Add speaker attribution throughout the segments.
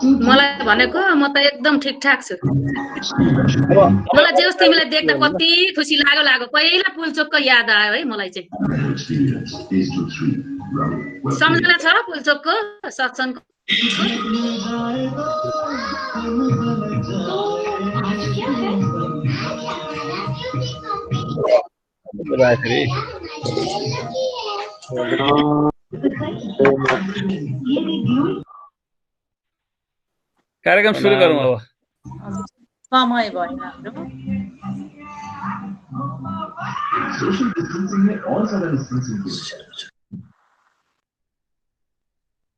Speaker 1: मलाई भनेको म त एकदम ठिकठाक छु।
Speaker 2: अब
Speaker 1: मलाई जे होस् तिमीलाई देख्दा कति खुसी लाग्यो पहिला पुलचोकको याद आयो है मलाई चाहिँ। सम्झना छ पुलचोकको सत्सङ्गको?
Speaker 3: कार्यक्रम सुरु गरौँ अब।
Speaker 4: समय भयो हाम्रो।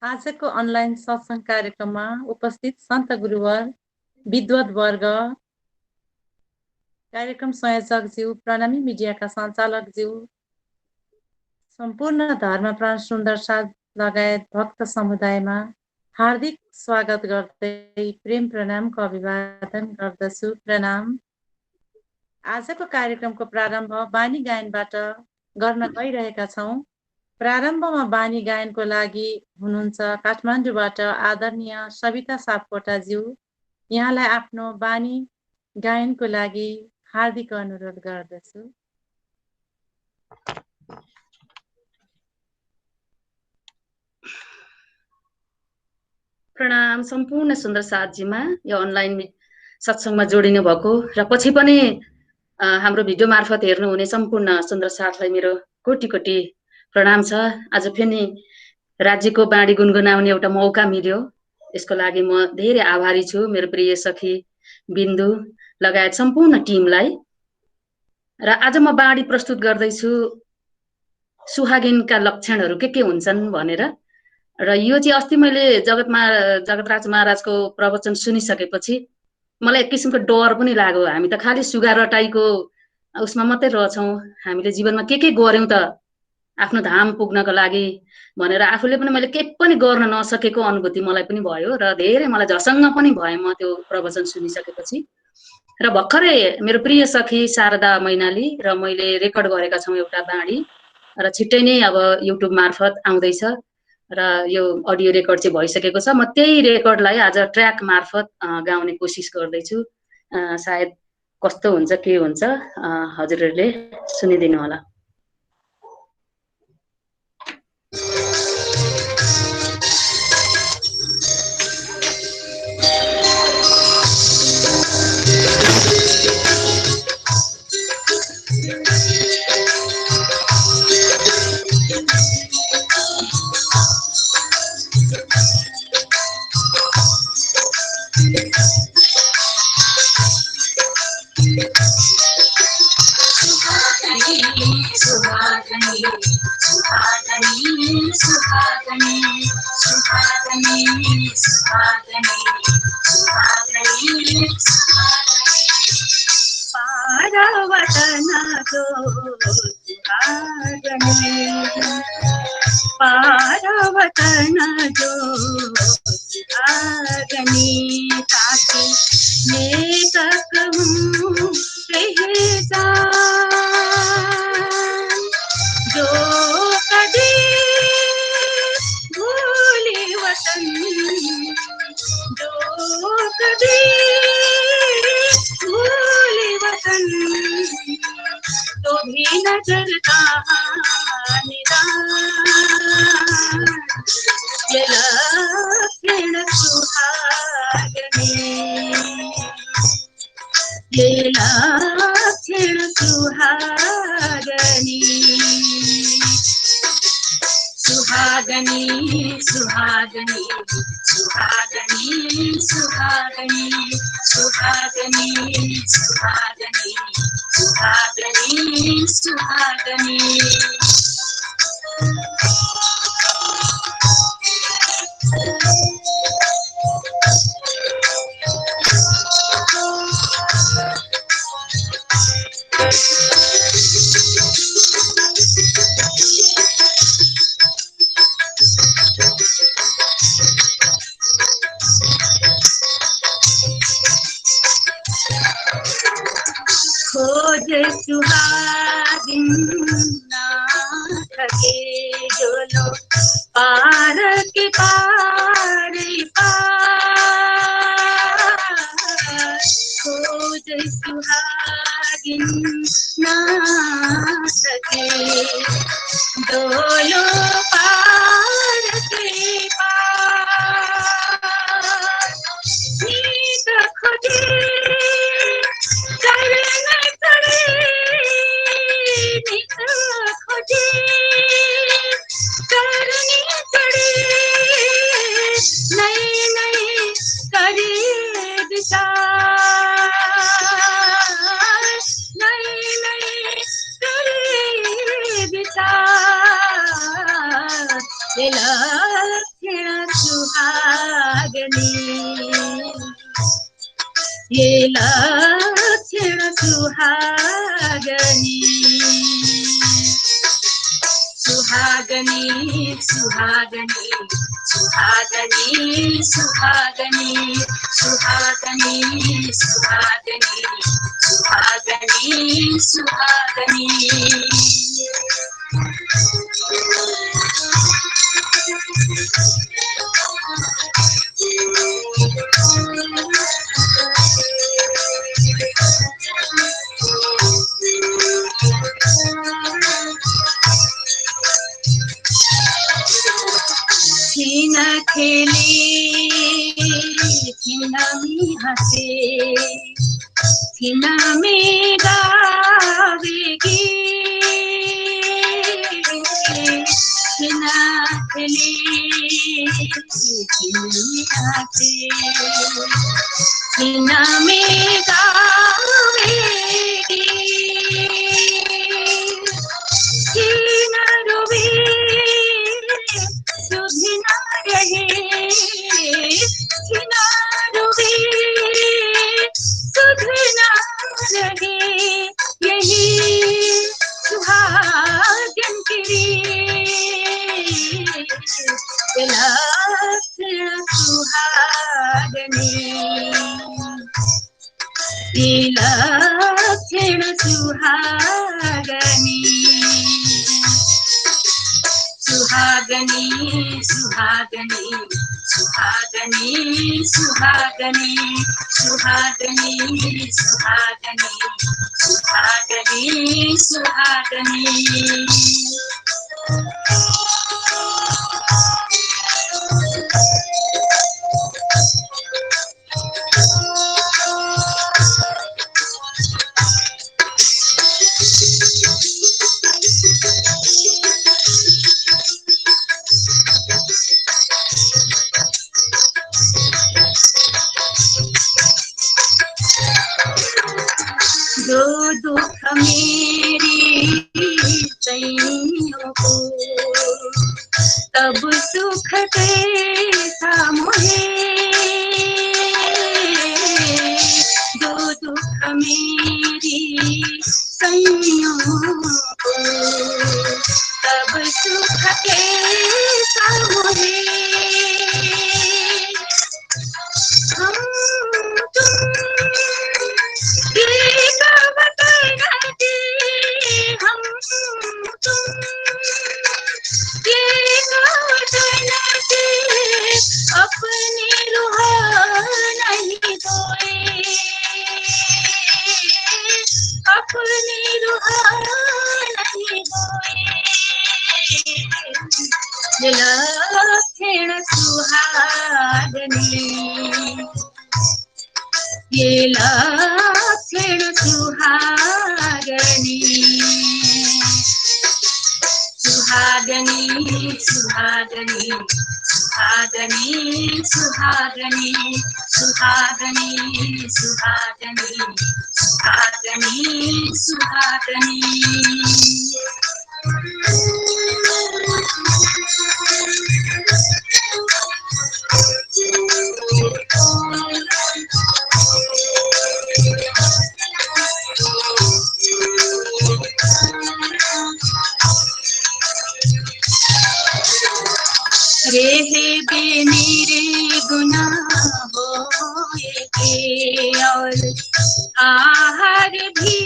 Speaker 4: आजको अनलाइन सत्सङ्ग कार्यक्रममा उपस्थित सन्त गुरुवर, विद्वद्वर्ग, कार्यक्रम संयोजकज्यू, प्रणामी मिडियाका सञ्चालकज्यू, सम्पूर्ण धर्मप्राण सुन्दर साथ लगायत भक्त समुदायमा हार्दिक स्वागत गर्दै प्रेम प्रणामको अभिवादन गर्दछु। प्रणाम। आजको कार्यक्रमको प्रारम्भ बानी गायनबाट गर्न गइरहेका छौँ। प्रारम्भमा बानी गायनको लागि हुनुहुन्छ काठमाडौँबाट आदरणीय सविता सापकोटाज्यू। यहाँलाई आफ्नो बानी गायनको लागि हार्दिक अनुरोध गर्दछु।
Speaker 1: प्रणाम सम्पूर्ण सुन्दर साथजीमा, यो अनलाइन सत्सङ्गमा जोडिनु भएको र पछि पनि हाम्रो भिडियो मार्फत हेर्नुहुने सम्पूर्ण सुन्दर साथलाई मेरो कोटि कोटि प्रणाम छ। आज फेरि राज्यको बाणी गुनगुनाउने एउटा मौका मिल्यो, यसको लागि म धेरै आभारी छु मेरो प्रिय सखी बिन्दु लगायत सम्पूर्ण टिमलाई। र आज म बाणी प्रस्तुत गर्दैछु सुहागिनका लक्षणहरू के हुन्छन् भनेर। र यो चाहिँ अस्ति मैले जगतराज महाराजको प्रवचन सुनिसकेपछि मलाई एक किसिमको डर पनि लाग्यो। हामी त खालि सुगा रटाइको उसमा मात्रै रहेछौँ, हामीले जीवनमा के गर्यौँ त आफ्नो धाम पुग्नको लागि भनेर आफूले पनि मैले केही पनि गर्न नसकेको अनुभूति मलाई पनि भयो र धेरै मलाई झसङ्ग पनि भयो म त्यो प्रवचन सुनिसकेपछि। र भर्खरै मेरो प्रिय सखी शारदा मैनाली र मैले रेकर्ड गरेका छौँ एउटा बाणी, र छिट्टै नै अब युट्युब मार्फत आउँदैछ र यो अडियो रेकर्ड चाहिँ भइसकेको छ। म त्यही रेकर्डलाई आज ट्र्याक मार्फत गाउने कोसिस गर्दैछु। सायद कस्तो हुन्छ के हुन्छ हजुरहरूले सुनिदिनु होला। ये लक्षण सुहागनी सुहागनी सुहागनी सुहागनी सुहागनी सुहागनी सुहागनी सुहागनी छिन खेले छिन में हंसे छिन में गावेगी छिन खेले छिन में हंसे छिन में गावेगी छिन रोवे सुधिना रहे छिना रोवे सुधिना रहे यही सुहागन तेरी लक्षण सुहागनी लक्षण सुहागनी सुहागनी सुहागनी सुहागनी सुहागनी सुहागनी सुहागनी सुहागनी जो दुख मेरी सैयों को तब सुख कैसा मोहे जो दुख मेरी सैयों को तब सुख कैसा मोहे हम तुम हम तुम अपनी रूह नहीं धोए अपनी रूह नहीं धोए लक्षण सुहागनी ये लक्षण सुहागनी सुहागनी सुहागनी सुहागनी सुहागनी सुहागनी सुहागनी सुहागनी रेहे मेरे गुनाह होए और आहार भी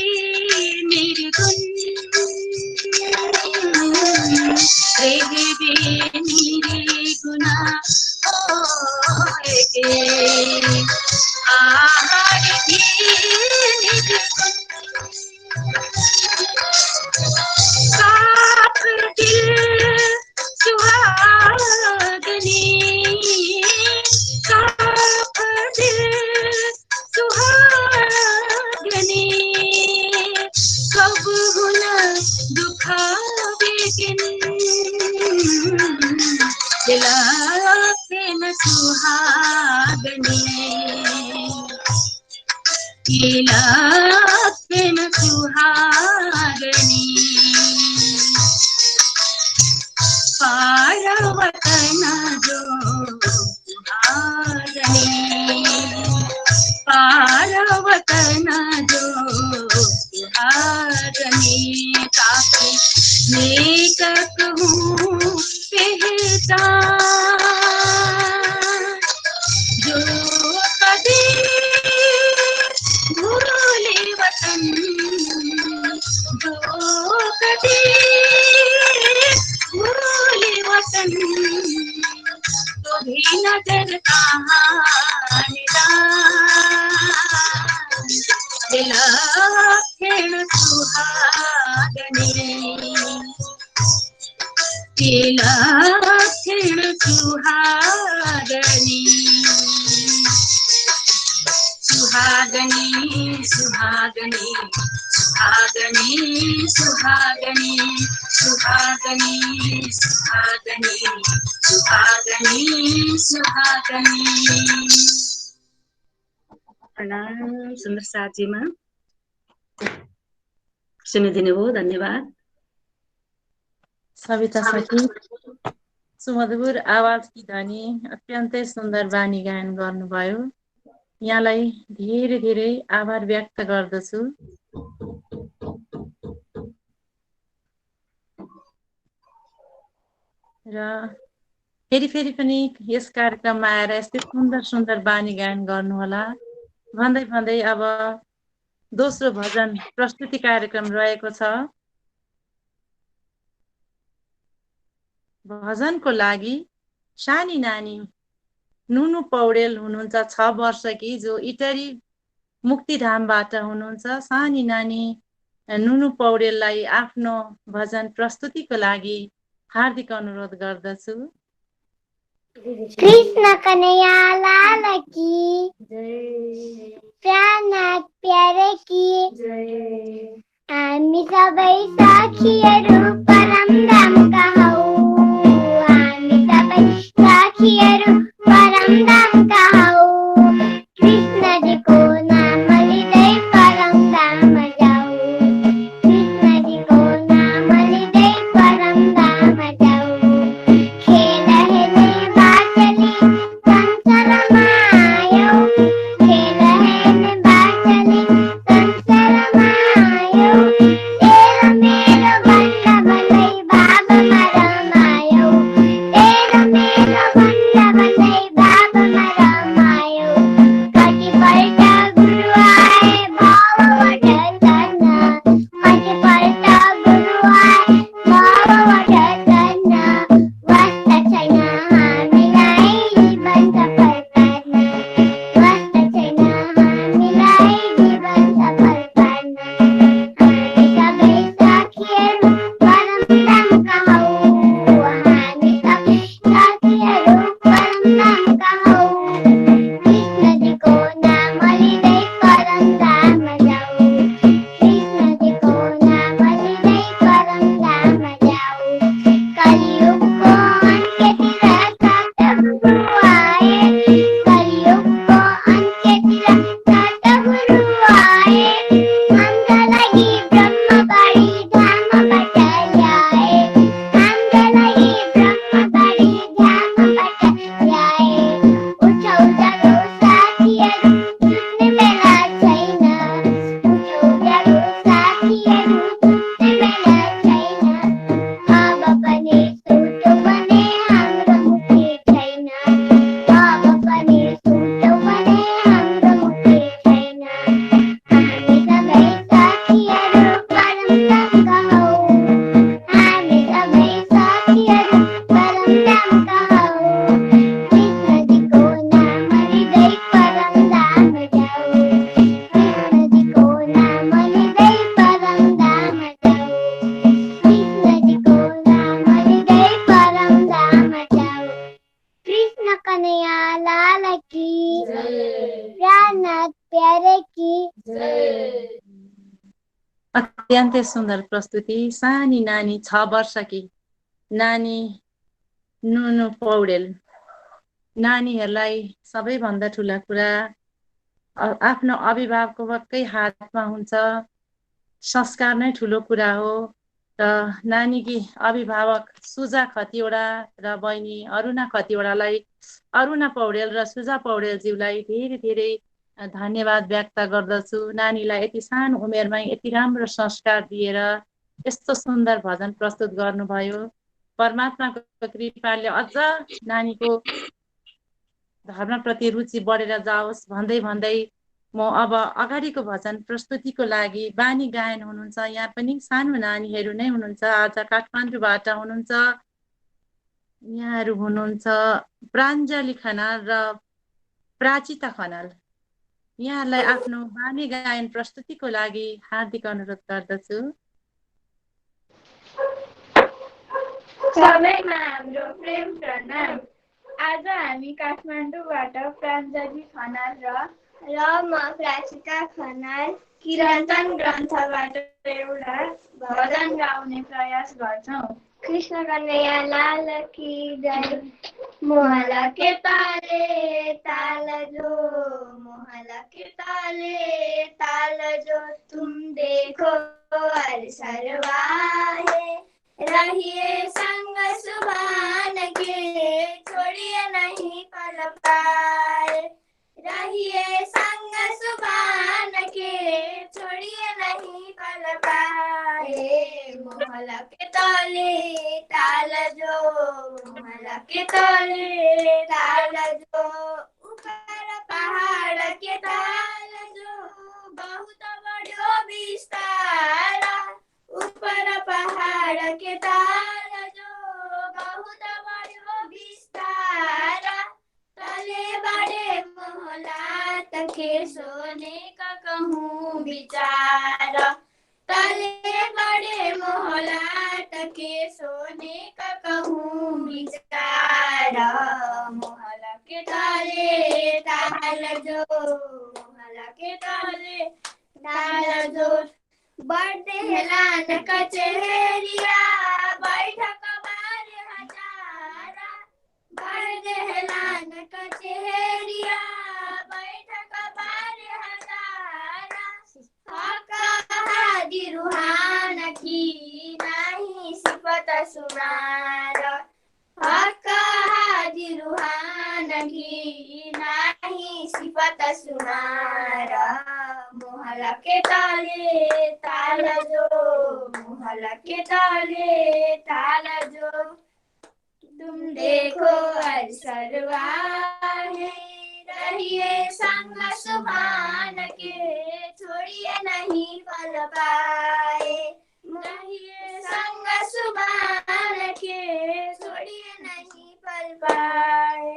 Speaker 1: निर्गुण रेहे मेरे गुनाह होए आहार भी निर्गुण साफ दिल सुहागनी साफ दिल सुहागनी सब गुण दुखावे लक्षण सुहागनी लक्षण सुहागनी पारवतन जो पारवतन जो सुहागनी ताकि नेकक हूँ पहचान जो कभी भूले वतन जो कभी भूले वतन तो भी नजर कहाँ निदान तिलक्षण सुहागनी तिलक्षण सुहागनी सुहागनी सुहागनी सुहागनी सुहागनी सुहागनी सुहागनी सुहागनी सुहागनी। प्रणाम सुन्दर साथीमा सुनिदिनु भयो, धन्यवाद।
Speaker 4: सविता सखी सुमधुर आवाजकी धनी अत्यन्तै सुन्दर बानी गायन गर्नुभयो। यहाँलाई धेरै धेरै आभार व्यक्त गर्दछु। र फेरि पनि यस कार्यक्रममा आएर यस्तै सुन्दर सुन्दर बानी गायन गर्नुहोला भन्दै भन्दै अब दोस्रो भजन प्रस्तुति कार्यक्रम रहेको छ। भजनको लागि सानी नानी नुनु पौडेल हुनुहुन्छ, 6 वर्षकी, जो इटरी मुक्तिधामबाट हुनुहुन्छ। सानी नानी नुनु पौडेललाई आफ्नो भजन प्रस्तुतिको लागि हार्दिक अनुरोध गर्दछु।
Speaker 5: कृष्ण कन्हैया लाल की प्राणनाथ प्यारे की हामी सबै साखीहरू परम धामका हौ हामी सबै साखीहरू परम धामका हौ कृष्णजीको नाम लिँदै परम धाम जाऊ कृष्णजीको नाम लिँदै परम धाम जाऊ खेल हेर्ने बाटली संसारमा आयौ खेल हेर्ने बाटली संसारमा आयौ तेरो मेरो भन्दा भन्दै बाबामा रमायौ तेरो मेरो भन्दा भन्दै बाबामा रमायौ कतिपल्ट गुरु आए भावबाट तन्न कतिपल्ट गुरु आए भावबाट तन्न वास्ता छैन हामीलाई जीवन सफल पार्न वास्ता छैन हामीलाई जीवन सफल पार्न हामी सबै साखीहरू परम धामका हौ हामी सबै साखीहरू परम धामका हौ कृष्णजीको नाम लिँदै परम धाम जाऊ कृष्णजीको नाम लिँदै परम धाम जाऊ कलियुगको अन्त्यतिर सतगुरु आए कलियुगको अन्त्यतिर सतगुरु आए हाम्रा लागि ब्रह्मबाडी धामबाट ल्याए हाम्रा लागि ब्रह्मबाडी धामबाट ल्याए उठौ जागौ साथीहरू सुत्ने बेला छैन उठौ जागौ साथीहरू सुत्ने बेला छैन अब पनि सुतौ भने हाम्रो मुक्ति छैन अब पनि सुतौ भने हाम्रो मुक्ति छैन हामी सबै साथीहरू परम धामका हौ हामी सबै साथीहरू परम धामका हौ कृष्णजीको नाम लिँदै परम धाम जाऊ कृष्णजीको नाम लिँदै परम धाम जाऊ कृष्णजीको नाम लिँदै परम धाम जाऊ कृष्ण कन्हैया लाल की प्राणनाथ प्यारे की
Speaker 4: अत्यन्तै सुन्दर प्रस्तुति। सानी नानी 6 वर्षकी नानी नुनु पौडेल। नानीहरूलाई सबैभन्दा ठुला कुरा आफ्नो अभिभावककै हातमा हुन्छ। संस्कार नै ठुलो कुरा हो। र नानीकी अभिभावक सुजा खतिवडा र बहिनी अरुणा खतिवडालाई, अरुणा पौडेल र सुजा पौडेलज्यूलाई धेरै धेरै धन्यवाद व्यक्त गर्दछु। नानीलाई यति सानो उमेरमै यति राम्रो संस्कार दिएर यस्तो सुन्दर भजन प्रस्तुत गर्नुभयो। परमात्माको कृपाले अझ नानीको धर्मप्रति रुचि बढेर जाओस् भन्दै भन्दै म अब अगाडिको भजन प्रस्तुतिको लागि बानी गायन हुनुहुन्छ। यहाँ पनि सानो नानीहरू नै हुनुहुन्छ। आज काठमाडौँबाट हुनुहुन्छ। यहाँहरू हुनुहुन्छ प्राञ्जली खनाल र प्राचिता खनाल। यहाँलाई आफ्नो बानी गायन प्रस्तुतिको लागि हार्दिक अनुरोध गर्दछु।
Speaker 5: सबैमा हाम्रो प्रेम प्रणाम। आज हामी काठमाडौँबाट प्राञ्जली खनाल र म प्राचिता खनाल किरातन ग्रन्थबाट एउटा भजन गाउने प्रयास गर्छौँ। कृष्ण कन्हैया लाल की जय। मोहला के ताले ताल जो, मोहला के ताले ताल जो, तुम देखो हर सरवाए, रहिए संग सुभान के, छोड़िए नहीं पल पाए, रहिए संग सुभान के, छोड़िए नहीं पल पाए। मोहला के ताले ताल जो, मोहला के ताले ताल जो, ऊपर पहाड़ के ताल जो, बहुत बड़ो विस्तारा, ऊपर पहाड़ के ताल जो, बहुत बड़ो विस्तारा, तले बड़े मोहलात के सोने का कहूँ विचारा, तले बड़े मोहलात के सोने का कहूँ विचारा। मोहला के ताले ताल जो, मोहला के ताले ताल जो, बढ़ते लान कचहरिया, बैठक बार हजारा, बढ़ते लान कचहरिया, बैठक बार हजारा, हक हादी रूहान की नहीं सिफत सुनार, हक हादी रूहान की नहीं सिफत सुनार। मोहला के ताले ताल जो, मोहला के ताले ताल जो, तुम देखो हर सरवाए, रहिए संग सुभान के, छोड़िए नहीं पल पाए, रहिए संग सुभान के, छोड़िए नहीं पल पाए।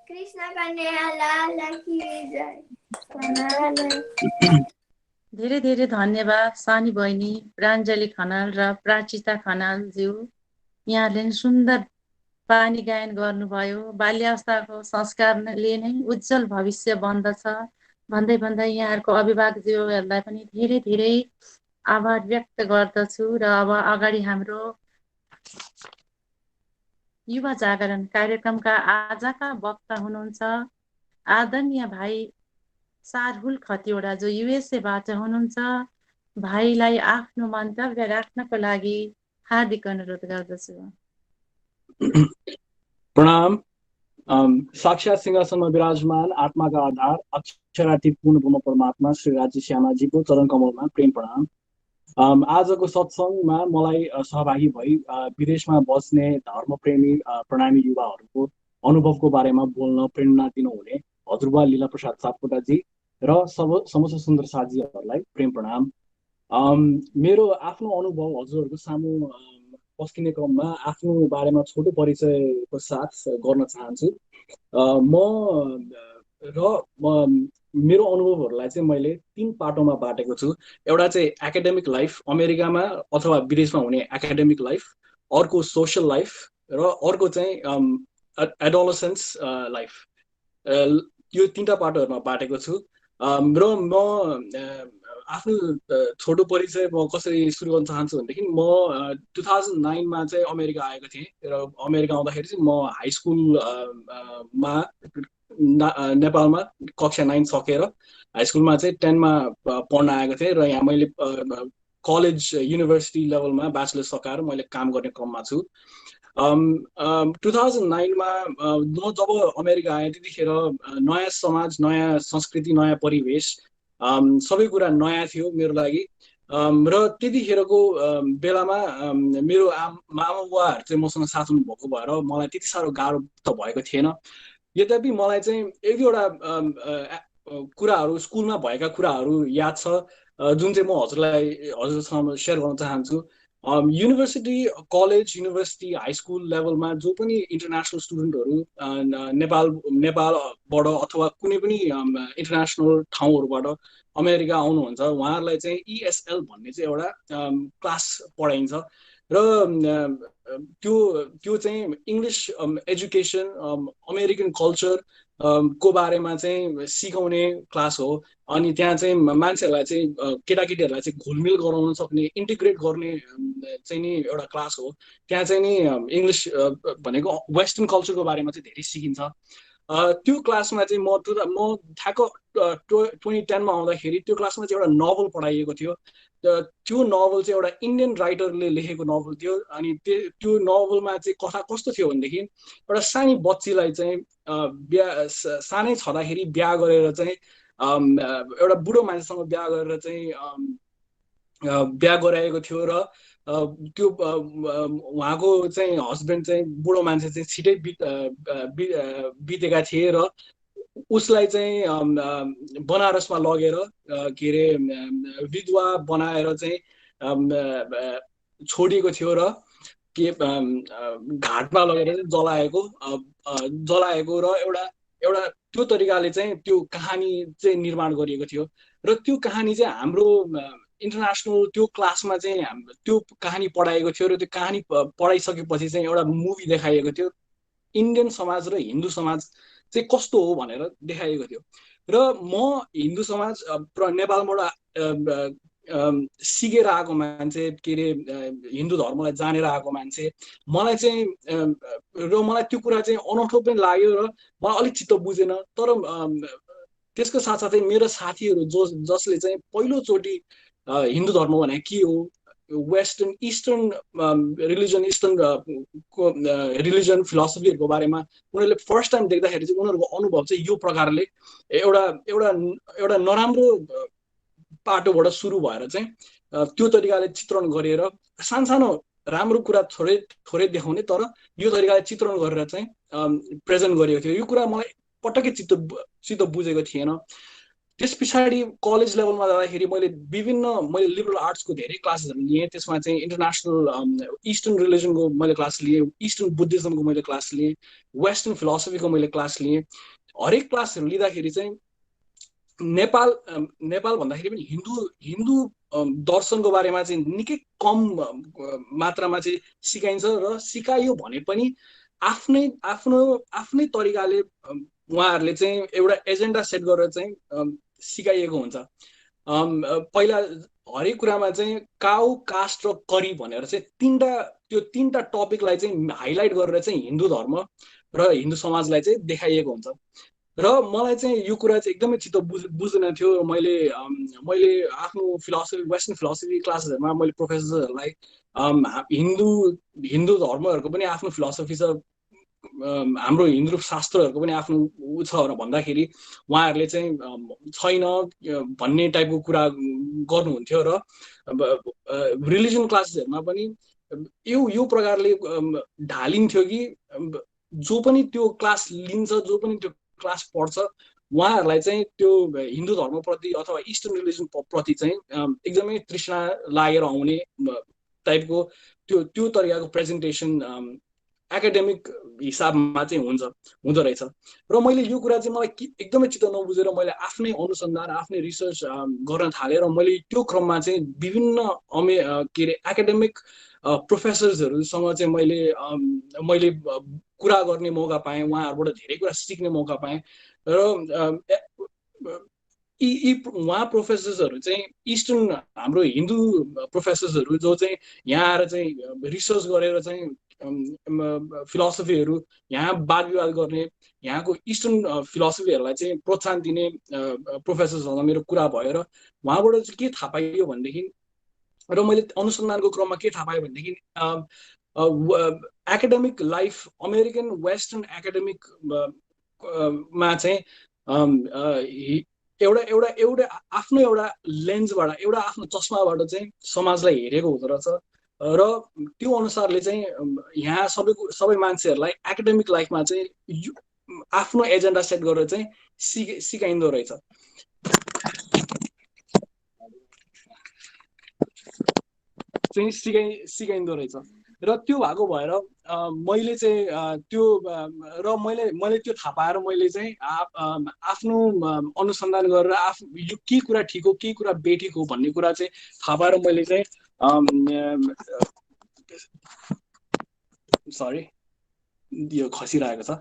Speaker 5: कृष्ण कन्हैया लाल की जय।
Speaker 4: धेरै धेरै धन्यवाद सानी बहिनी प्राञ्जली खनाल र प्राचिता खनालज्यू। यहाँले सुन्दर बानी गायन गर्नुभयो। बाल्यावस्थाको संस्कारले नै उज्जवल भविष्य बन्दछ भन्दै भन्दै यहाँहरूको अभिभावकज्यूहरूलाई पनि धेरै धेरै आभार व्यक्त गर्दछु। र अब अगाडि हाम्रो युवा जागरण कार्यक्रमका आजका वक्ता हुनुहुन्छ आदरणीय भाइ सारहुल खतिवडा जो युएसएबाट हुनुहुन्छ। भाइलाई आफ्नो मन्तव्य राख्नको लागि हार्दिक अनुरोध गर्दछु।
Speaker 2: प्रणाम। साक्षात सिंहासनमा विराजमान आत्माका आधार अक्षरातीत पूर्ण ब्रह्म परमात्मा श्री राज्य श्यामाजीको चरण कमलमा प्रेम प्रणाम। आजको सत्सङ्गमा मलाई सहभागी भई विदेशमा बस्ने धर्मप्रेमी प्रणामी युवाहरूको अनुभवको बारेमा बोल्न प्रेरणा दिनुहुने हजुरबा लीला प्रसाद सापकोटाजी र समस्त सुन्दर साथीहरूलाई प्रेम प्रणाम। मेरो आफ्नो अनुभव हजुरहरूको सामु पस्किने क्रममा आफ्नो बारेमा छोटो परिचयको साथ गर्न चाहन्छु। मेरो अनुभवहरूलाई चाहिँ मैले 3 पाटोमा बाटेको छु। एउटा चाहिँ एकाडेमिक लाइफ, अमेरिकामा अथवा विदेशमा हुने एकाडेमिक लाइफ, अर्को सोसल लाइफ र अर्को चाहिँ एडोलेसेन्स लाइफ। यो 3टा पाटोहरूमा बाटेको छु। म आफ्नो छोटो परिचय म कसरी सुरु गर्न चाहन्छु भनेदेखि म 2009 चाहिँ अमेरिका आएको थिएँ र अमेरिका आउँदाखेरि चाहिँ म हाई स्कुलमा नेपालमा कक्षा 9 सकेर हाई स्कुलमा चाहिँ 10 मा पढ्न आएको थिएँ र यहाँ मैले कलेज युनिभर्सिटी लेभलमा ब्याचलर सकाएर मैले काम गर्ने क्रममा छु। 2009 मा म जब अमेरिका आएँ त्यतिखेर नयाँ समाज, नयाँ संस्कृति, नयाँ परिवेश, सबै कुरा नयाँ थियो मेरो लागि। र त्यतिखेरको बेलामा मेरो आमा बुवाहरू चाहिँ मसँग साथ हुनु भएको भएर मलाई त्यति साह्रो गाह्रो त भएको थिएन। यद्यपि मलाई चाहिँ एक दुईवटा कुराहरू स्कुलमा भएका कुराहरू याद छ जुन चाहिँ म हजुरसँग सेयर गर्न चाहन्छु। University, college, university, high school लेभलमा जो पनि इन्टरनेसनल स्टुडेन्टहरू नेपालबाट अथवा कुनै पनि इन्टरनेसनल ठाउँहरूबाट अमेरिका आउनुहुन्छ, उहाँहरूलाई चाहिँ ESL भन्ने चाहिँ एउटा क्लास पढाइन्छ र त्यो चाहिँ इङ्ग्लिस एजुकेसन, अमेरिकन कल्चर को बारेमा चाहिँ सिकाउने क्लास हो। अनि त्यहाँ चाहिँ मान्छेहरूलाई चाहिँ केटाकेटीहरूलाई चाहिँ घुलमिल गराउन सक्ने, इन्टिग्रेट गर्ने चाहिँ नि एउटा क्लास हो। त्यहाँ चाहिँ नि इङ्ग्लिस भनेको वेस्टर्न कल्चरको बारेमा चाहिँ धेरै सिकिन्छ। त्यो क्लासमा चाहिँ म ठ्याक्क 2010 मा आउँदाखेरि त्यो क्लासमा चाहिँ एउटा नोभल पढाइएको थियो। त्यो नोभल चाहिँ एउटा इन्डियन राइटरले लेखेको नोभल थियो। अनि त्यो नोभलमा चाहिँ कथा कस्तो थियो भनेदेखि एउटा सानै बच्चीलाई चाहिँ सानै छँदाखेरि बिहा गरेर चाहिँ एउटा बुढो मान्छेसँग बिहा गरेर चाहिँ बिहा गराएको थियो र त्यो उहाँको चाहिँ हस्बेन्ड चाहिँ बुढो मान्छे चाहिँ छिटै बितेका थिए र उसलाई चाहिँ बनारसमा लगेर के अरे विधवा बनाएर चाहिँ छोडिएको थियो र के घाटमा लगेर जलाएको र एउटा त्यो तरिकाले चाहिँ त्यो कहानी चाहिँ निर्माण गरिएको थियो। र त्यो कहानी चाहिँ हाम्रो इन्टरनेसनल त्यो क्लासमा चाहिँ त्यो कहानी पढाएको थियो र त्यो कहानी पढाइसकेपछि चाहिँ एउटा मुभी देखाइएको थियो। इन्डियन समाज र हिन्दू समाज चाहिँ कस्तो हो भनेर देखाइएको थियो। र म हिन्दू समाज नेपालबाट सिकेर आएको मान्छे, के अरे हिन्दू धर्मलाई जानेर आएको मान्छे, मलाई चाहिँ मलाई त्यो कुरा चाहिँ अनौठो पनि लाग्यो र मलाई अलिक चित्त बुझेन। तर त्यसको साथसाथै मेरो साथीहरू जसले चाहिँ पहिलोचोटि हिन्दू धर्म भने के हो, western eastern religion, eastern religion फिलोसफीहरूको बारेमा उनीहरूले फर्स्ट टाइम देख्दाखेरि चाहिँ उनीहरूको अनुभव चाहिँ यो प्रकारले एउटा नराम्रो पाटोबाट सुरु भएर चाहिँ त्यो तरिकाले चित्रण गरेर सानो राम्रो कुरा थोरै देखाउने, तर यो तरिकाले चित्रण गरेर चाहिँ प्रेजेन्ट गरिएको थियो। यो कुरा मलाई पटक्कै चित्त बुझेको थिएन। त्यस पछाडि कलेज लेभलमा जाँदाखेरि मैले लिबरल आर्ट्सको धेरै क्लासेसहरू लिएँ। त्यसमा चाहिँ इन्टरनेसनल इस्टर्न रिलिजनको मैले क्लास लिएँ, इस्टर्न बुद्धिज्मको मैले क्लास लिएँ, वेस्टर्न फिलोसफीको मैले क्लास लिएँ। हरेक क्लासहरू लिँदाखेरि चाहिँ नेपाल भन्दाखेरि पनि हिन्दू दर्शनको बारेमा चाहिँ निकै कम मात्रामा चाहिँ सिकाइन्छ र सिकाइयो भने पनि आफ्नै तरिकाले उहाँहरूले चाहिँ एउटा एजेन्डा सेट गरेर चाहिँ सिकाइएको हुन्छ। पहिला हरेक कुरामा चाहिँ काउ, कास्ट र करी भनेर चाहिँ तीनटा टपिकलाई चाहिँ हाइलाइट गरेर चाहिँ हिन्दू धर्म र हिन्दू समाजलाई चाहिँ देखाइएको हुन्छ। र मलाई चाहिँ यो कुरा चाहिँ एकदमै चित्त बुझ्दैन थियो। मैले आफ्नो फिलोसफी, वेस्टर्न फिलोसफी क्लासेसहरूमा मैले प्रोफेसरहरूलाई हिन्दू धर्महरूको पनि आफ्नो फिलोसफी छ, हाम्रो हिन्दू शास्त्रहरूको पनि आफ्नो छ भनेर भन्दाखेरि उहाँहरूले चाहिँ छैन भन्ने टाइपको कुरा गर्नुहुन्थ्यो। र रिलिजन क्लासेसहरूमा पनि यो प्रकारले ढालिन्थ्यो कि जो पनि त्यो क्लास लिन्छ, जो पनि त्यो क्लास पढ्छ, उहाँहरूलाई चाहिँ त्यो हिन्दू धर्मप्रति अथवा इस्टर्न रिलिजन प्रति चाहिँ एकदमै तृष्णा लागेर आउने टाइपको त्यो तरिकाको प्रेजेन्टेसन एकाडेमिक हिसाबमा चाहिँ हुँदो रहेछ। र मैले यो कुरा चाहिँ मलाई एकदमै चित्त नबुझेर मैले आफ्नै अनुसन्धान, आफ्नै रिसर्च गर्न थालेँ। र मैले त्यो क्रममा चाहिँ विभिन्न के अरे एकाडेमिक प्रोफेसर्सहरूसँग चाहिँ मैले कुरा गर्ने मौका पाएँ, उहाँहरूबाट धेरै कुरा सिक्ने मौका पाएँ। र उहाँ प्रोफेसर्सहरू चाहिँ इस्टर्न हाम्रो हिन्दू प्रोफेसर्सहरू जो चाहिँ यहाँ आएर चाहिँ रिसर्च गरेर चाहिँ फिलोसफीहरू यहाँ वाद विवाद गर्ने, यहाँको इस्टर्न फिलोसफीहरूलाई चाहिँ प्रोत्साहन दिने प्रोफेसर्ससँग मेरो कुरा भयो। र उहाँबाट चाहिँ के थाहा पाइयो भनेदेखि र मैले अनुसन्धानको क्रममा के थाहा पाएँ भनेदेखि academic life American western academic मा चाहिँ एउटा एउटा एउटा आफ्नो एउटा लेन्सबाट एउटा आफ्नो चस्माबाट चाहिँ समाजलाई हेरेको हुँदो रहेछ र त्यो अनुसारले चाहिँ यहाँ सबै मान्छेहरूलाई एकाडेमिक लाइफमा चाहिँ आफ्नो एजेन्डा सेट गरेर चाहिँ सिकाइँदो रहेछ। सिकाइँदो रहेछ र त्यो भएको भएर मैले चाहिँ त्यो र मैले त्यो थाहा पाएर मैले चाहिँ आफ्नो अनुसन्धान गरेर यो के कुरा ठिक हो के कुरा बेठिक हो भन्ने कुरा चाहिँ थाहा पाएर मैले चाहिँ सरी यो खसिरहेको छ।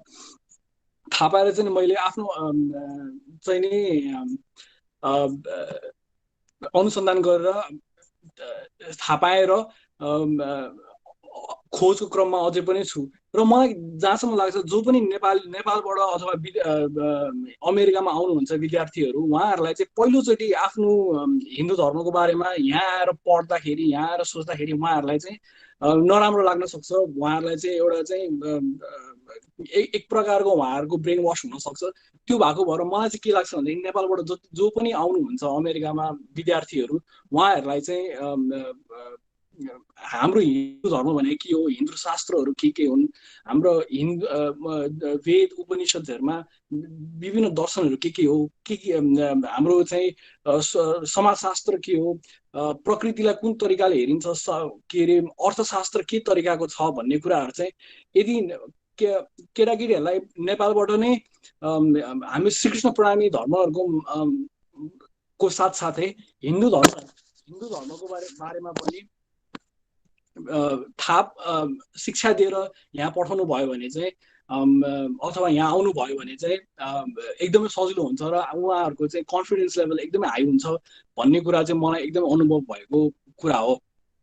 Speaker 2: थाहा पाएर चाहिँ मैले आफ्नो चाहिँ नि अनुसन्धान गरेर थाहा पाएर खोजको क्रममा अझै पनि छु र मलाई जहाँसम्म लाग्छ जो पनि नेपालबाट अथवा अमेरिकामा आउनुहुन्छ विद्यार्थीहरू उहाँहरूलाई चाहिँ पहिलोचोटि आफ्नो हिन्दू धर्मको बारेमा यहाँ आएर पढ्दाखेरि यहाँ आएर सोच्दाखेरि उहाँहरूलाई चाहिँ नराम्रो लाग्न सक्छ। उहाँहरूलाई चाहिँ एउटा चाहिँ एक प्रकारको उहाँहरूको ब्रेन वास हुन सक्छ। त्यो भएको भएर मलाई चाहिँ के लाग्छ भनेदेखि नेपालबाट जो पनि आउनुहुन्छ अमेरिकामा विद्यार्थीहरू उहाँहरूलाई चाहिँ हाम्रो हिन्दू धर्म भनेको के हो, हिन्दू शास्त्रहरू के हुन्, हाम्रो वेद उपनिषदहरूमा विभिन्न दर्शनहरू के हो, हाम्रो चाहिँ समाजशास्त्र के हो, प्रकृतिलाई कुन तरिकाले हेरिन्छ, के अरे अर्थशास्त्र के तरिकाको छ भन्ने कुराहरू चाहिँ यदि केटाकेटीहरूलाई नेपालबाट नै हामी श्रीकृष्ण प्रणामी धर्महरूको साथसाथै हिन्दू धर्मको बारेमा पनि थाप शिक्षा दिएर यहाँ पठाउनु भयो भने चाहिँ अथवा यहाँ आउनु भयो भने चाहिँ एकदमै सजिलो हुन्छ र उहाँहरूको चाहिँ कन्फिडेन्स लेभल एकदमै हाई हुन्छ भन्ने कुरा चाहिँ मलाई एकदमै अनुभव भएको कुरा हो।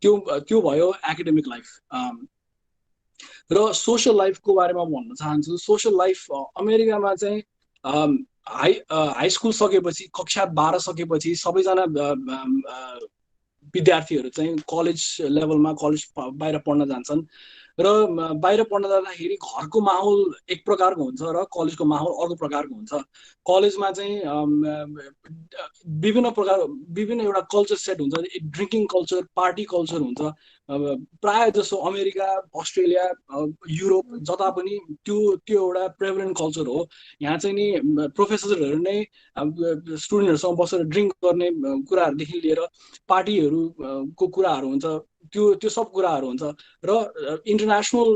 Speaker 2: त्यो भयो एकाडेमिक लाइफ। र सोसियल लाइफको बारेमा भन्न चाहन्छु। सोसियल लाइफ अमेरिकामा चाहिँ हाई स्कुल सकेपछि कक्षा 12 सकेपछि सबैजना विद्यार्थीहरू चाहिँ कलेज लेभलमा कलेज बाहिर पढ्न जान्छन् र बाहिर पढ्न जाँदाखेरि घरको माहौल एक प्रकारको हुन्छ र कलेजको माहौल अर्को प्रकारको हुन्छ। कलेजमा चाहिँ विभिन्न एउटा कल्चर सेट हुन्छ, ड्रिङ्किङ कल्चर, पार्टी कल्चर हुन्छ। प्राय जसो अमेरिका, अस्ट्रेलिया, युरोप जता पनि त्यो एउटा प्रेभलेन्ट कल्चर हो। यहाँ चाहिँ नि प्रोफेसरहरू नै स्टुडेन्टहरूसँग बसेर ड्रिङ्क गर्ने कुराहरूदेखि लिएर पार्टीहरूको कुराहरू हुन्छ, त्यो सब कुराहरू हुन्छ। र इन्टरनेसनल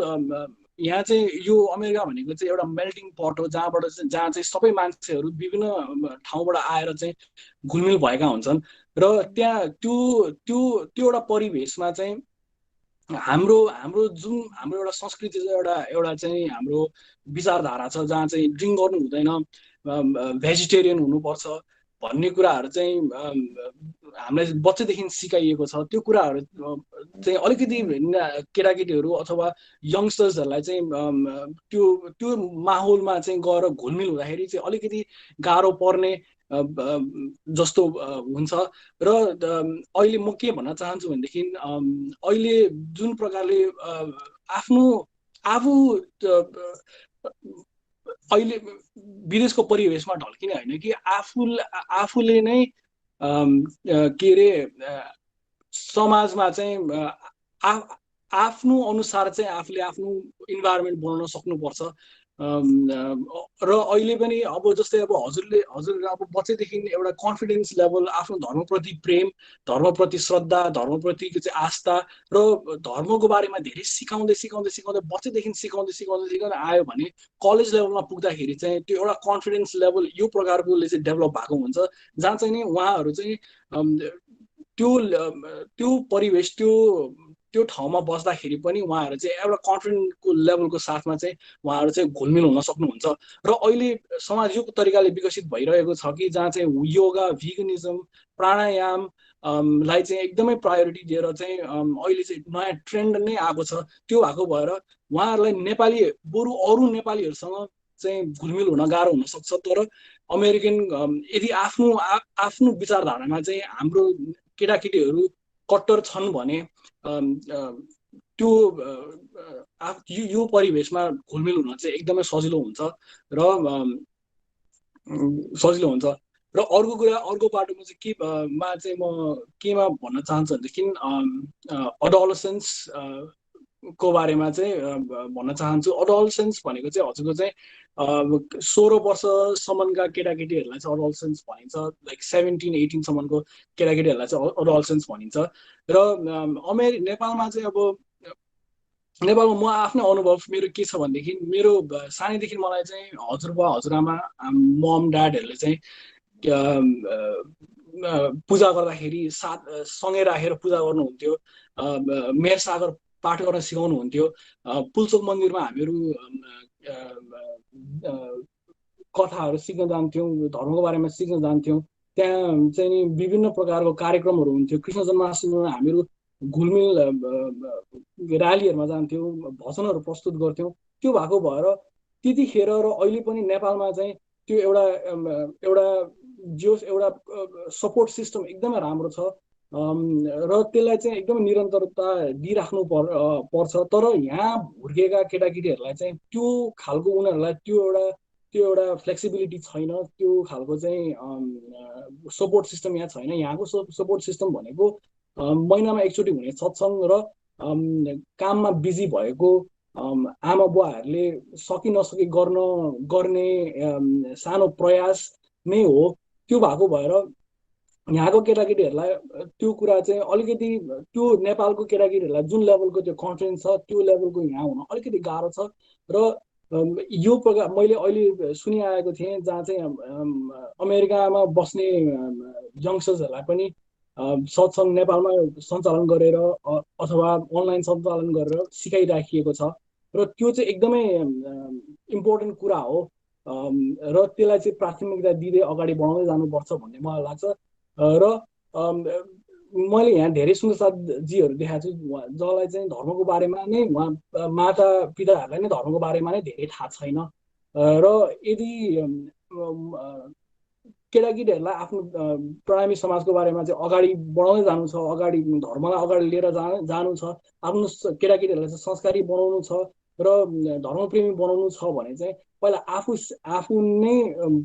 Speaker 2: यहाँ चाहिँ यो अमेरिका भनेको चाहिँ एउटा मेल्टिङ पट हो जहाँ चाहिँ सबै मान्छेहरू विभिन्न ठाउँबाट आएर चाहिँ घुलमिल भएका हुन्छन् र त्यहाँ त्यो एउटा परिवेशमा चाहिँ हाम्रो एउटा संस्कृति एउटा चाहिँ हाम्रो विचारधारा छ जहाँ चाहिँ ड्रिङ्क गर्नु हुँदैन, भेजिटेरियन हुनुपर्छ भन्ने कुराहरू चाहिँ हामीलाई बच्चादेखि सिकाइएको छ। त्यो कुराहरू चाहिँ अलिकति केटाकेटीहरू अथवा यङ्स्टर्सहरूलाई चाहिँ त्यो माहौलमा चाहिँ गएर घुलमिल हुँदाखेरि चाहिँ अलिकति गाह्रो पर्ने जस्तो हुन्छ। र अहिले म के भन्न चाहन्छु भनेदेखि अहिले जुन प्रकारले आफू अहिले विदेशको परिवेशमा ढल्किने होइन कि आफूले नै के अरे समाजमा चाहिँ आफ्नो अनुसार चाहिँ आफूले आफ्नो इन्भाइरोमेन्ट बनाउन सक्नुपर्छ। र अहिले पनि अब जस्तै अब हजुर अब बच्चैदेखि एउटा कन्फिडेन्स लेभल, आफ्नो धर्मप्रति प्रेम, धर्मप्रति श्रद्धा, धर्मप्रति चाहिँ आस्था र धर्मको बारेमा धेरै सिकाउँदै बच्चैदेखि सिकाउँदै आयो भने कलेज लेभलमा पुग्दाखेरि चाहिँ त्यो एउटा कन्फिडेन्स लेभल यो प्रकारकोले चाहिँ डेभलप भएको हुन्छ जहाँ चाहिँ नि उहाँहरू चाहिँ त्यो परिवेश त्यो ठाउँमा बस्दाखेरि पनि उहाँहरू चाहिँ एउटा कन्फिडेन्टको लेभलको साथमा चाहिँ उहाँहरू चाहिँ घुलमिल हुन सक्नुहुन्छ। र अहिले समाज यो तरिकाले विकसित भइरहेको छ कि जहाँ चाहिँ योगा, भिगनिजम, प्राणायाम लाई चाहिँ एकदमै प्रायोरिटी दिएर चाहिँ अहिले चाहिँ नयाँ ट्रेन्ड नै आएको छ। त्यो भएको भएर उहाँहरूलाई बरु अरू नेपालीहरूसँग चाहिँ घुलमिल हुन गाह्रो हुन सक्छ। तर अमेरिकन यदि आफ्नो विचारधारामा चाहिँ हाम्रो केटाकेटीहरू कट्टर छन् भने त्यो यो परिवेशमा घुलमिल हुन चाहिँ एकदमै सजिलो हुन्छ र र अर्को कुरा अर्को बाटोमा चाहिँ म केमा भन्न चाहन्छु भनेदेखि अडोलसेन्स को बारेमा चाहिँ भन्न चाहन्छु। अडोलसेन्स भनेको चाहिँ हजुरको चाहिँ 16 वर्षसम्मका केटाकेटीहरूलाई चाहिँ अडोलसेन्स भनिन्छ, लाइक 17-18 सम्मको केटाकेटीहरूलाई चाहिँ अडोलसेन्स भनिन्छ। र नेपालमा चाहिँ अब नेपालमा म आफ्नै अनुभव मेरो के छ भनेदेखि मेरो सानैदेखि मलाई चाहिँ हजुरबा हजुरआमा मम ड्याडहरूले चाहिँ पूजा गर्दाखेरि सँगै राखेर पूजा गर्नुहुन्थ्यो, मेर सागर पाठ गर्न सिकाउनुहुन्थ्यो। पुल्चोक मन्दिरमा हामीहरू कथाहरू सिक्न जान्थ्यौँ, धर्मको बारेमा सिक्न जान्थ्यौँ। त्यहाँ चाहिँ नि विभिन्न प्रकारको कार्यक्रमहरू हुन्थ्यो। कृष्ण जन्माष्टमीमा हामीहरू घुलमिल र्यालीहरूमा जान्थ्यौँ, भजनहरू प्रस्तुत गर्थ्यौँ। त्यो भएको भएर त्यतिखेर र अहिले पनि नेपालमा चाहिँ त्यो एउटा सपोर्ट सिस्टम एकदमै राम्रो छ र त्यसलाई चाहिँ एकदमै निरन्तरता दिइराख्नु पर्छ। तर यहाँ हुर्केका केटाकेटीहरूलाई चाहिँ त्यो खालको उनीहरूलाई त्यो एउटा फ्लेक्सिबिलिटी छैन, त्यो खालको चाहिँ सपोर्ट सिस्टम यहाँ छैन। यहाँको सपोर्ट सिस्टम भनेको महिनामा एकचोटि हुने सत्सङ्ग र काममा बिजी भएको आमा बुवाहरूले सकि नसकी गर्ने सानो प्रयास नै हो। त्यो भएको भएर यहाँको केटाकेटीहरूलाई त्यो कुरा चाहिँ अलिकति त्यो नेपालको केटाकेटीहरूलाई जुन लेभलको त्यो कन्फिडेन्स छ त्यो लेभलको यहाँ हुन अलिकति गाह्रो छ। र यो प्रकार मैले अहिले सुनिआएको थिएँ जहाँ चाहिँ अमेरिकामा बस्ने यङ्स्टर्सहरूलाई पनि सत्सङ्ग नेपालमा सञ्चालन गरेर अथवा अनलाइन सञ्चालन गरेर सिकाइराखिएको छ र त्यो चाहिँ एकदमै इम्पोर्टेन्ट कुरा हो र त्यसलाई चाहिँ प्राथमिकता दिँदै अगाडि बढाउँदै जानुपर्छ भन्ने मलाई लाग्छ। र मैले यहाँ धेरै सुन्दरसाथजीहरू देखाएको छु जसलाई चाहिँ धर्मको बारेमा नै माता पिताहरूलाई नै धर्मको बारेमा नै धेरै थाहा छैन र यदि केटाकेटीहरूलाई आफ्नो प्रणामी समाजको बारेमा चाहिँ अगाडि बढाउँदै जानु छ, अगाडि धर्मलाई अगाडि लिएर जानु छ, आफ्नो केटाकेटीहरूलाई चाहिँ संस्कारी बनाउनु छ र धर्मप्रेमी बनाउनु छ भने चाहिँ पहिला आफू नै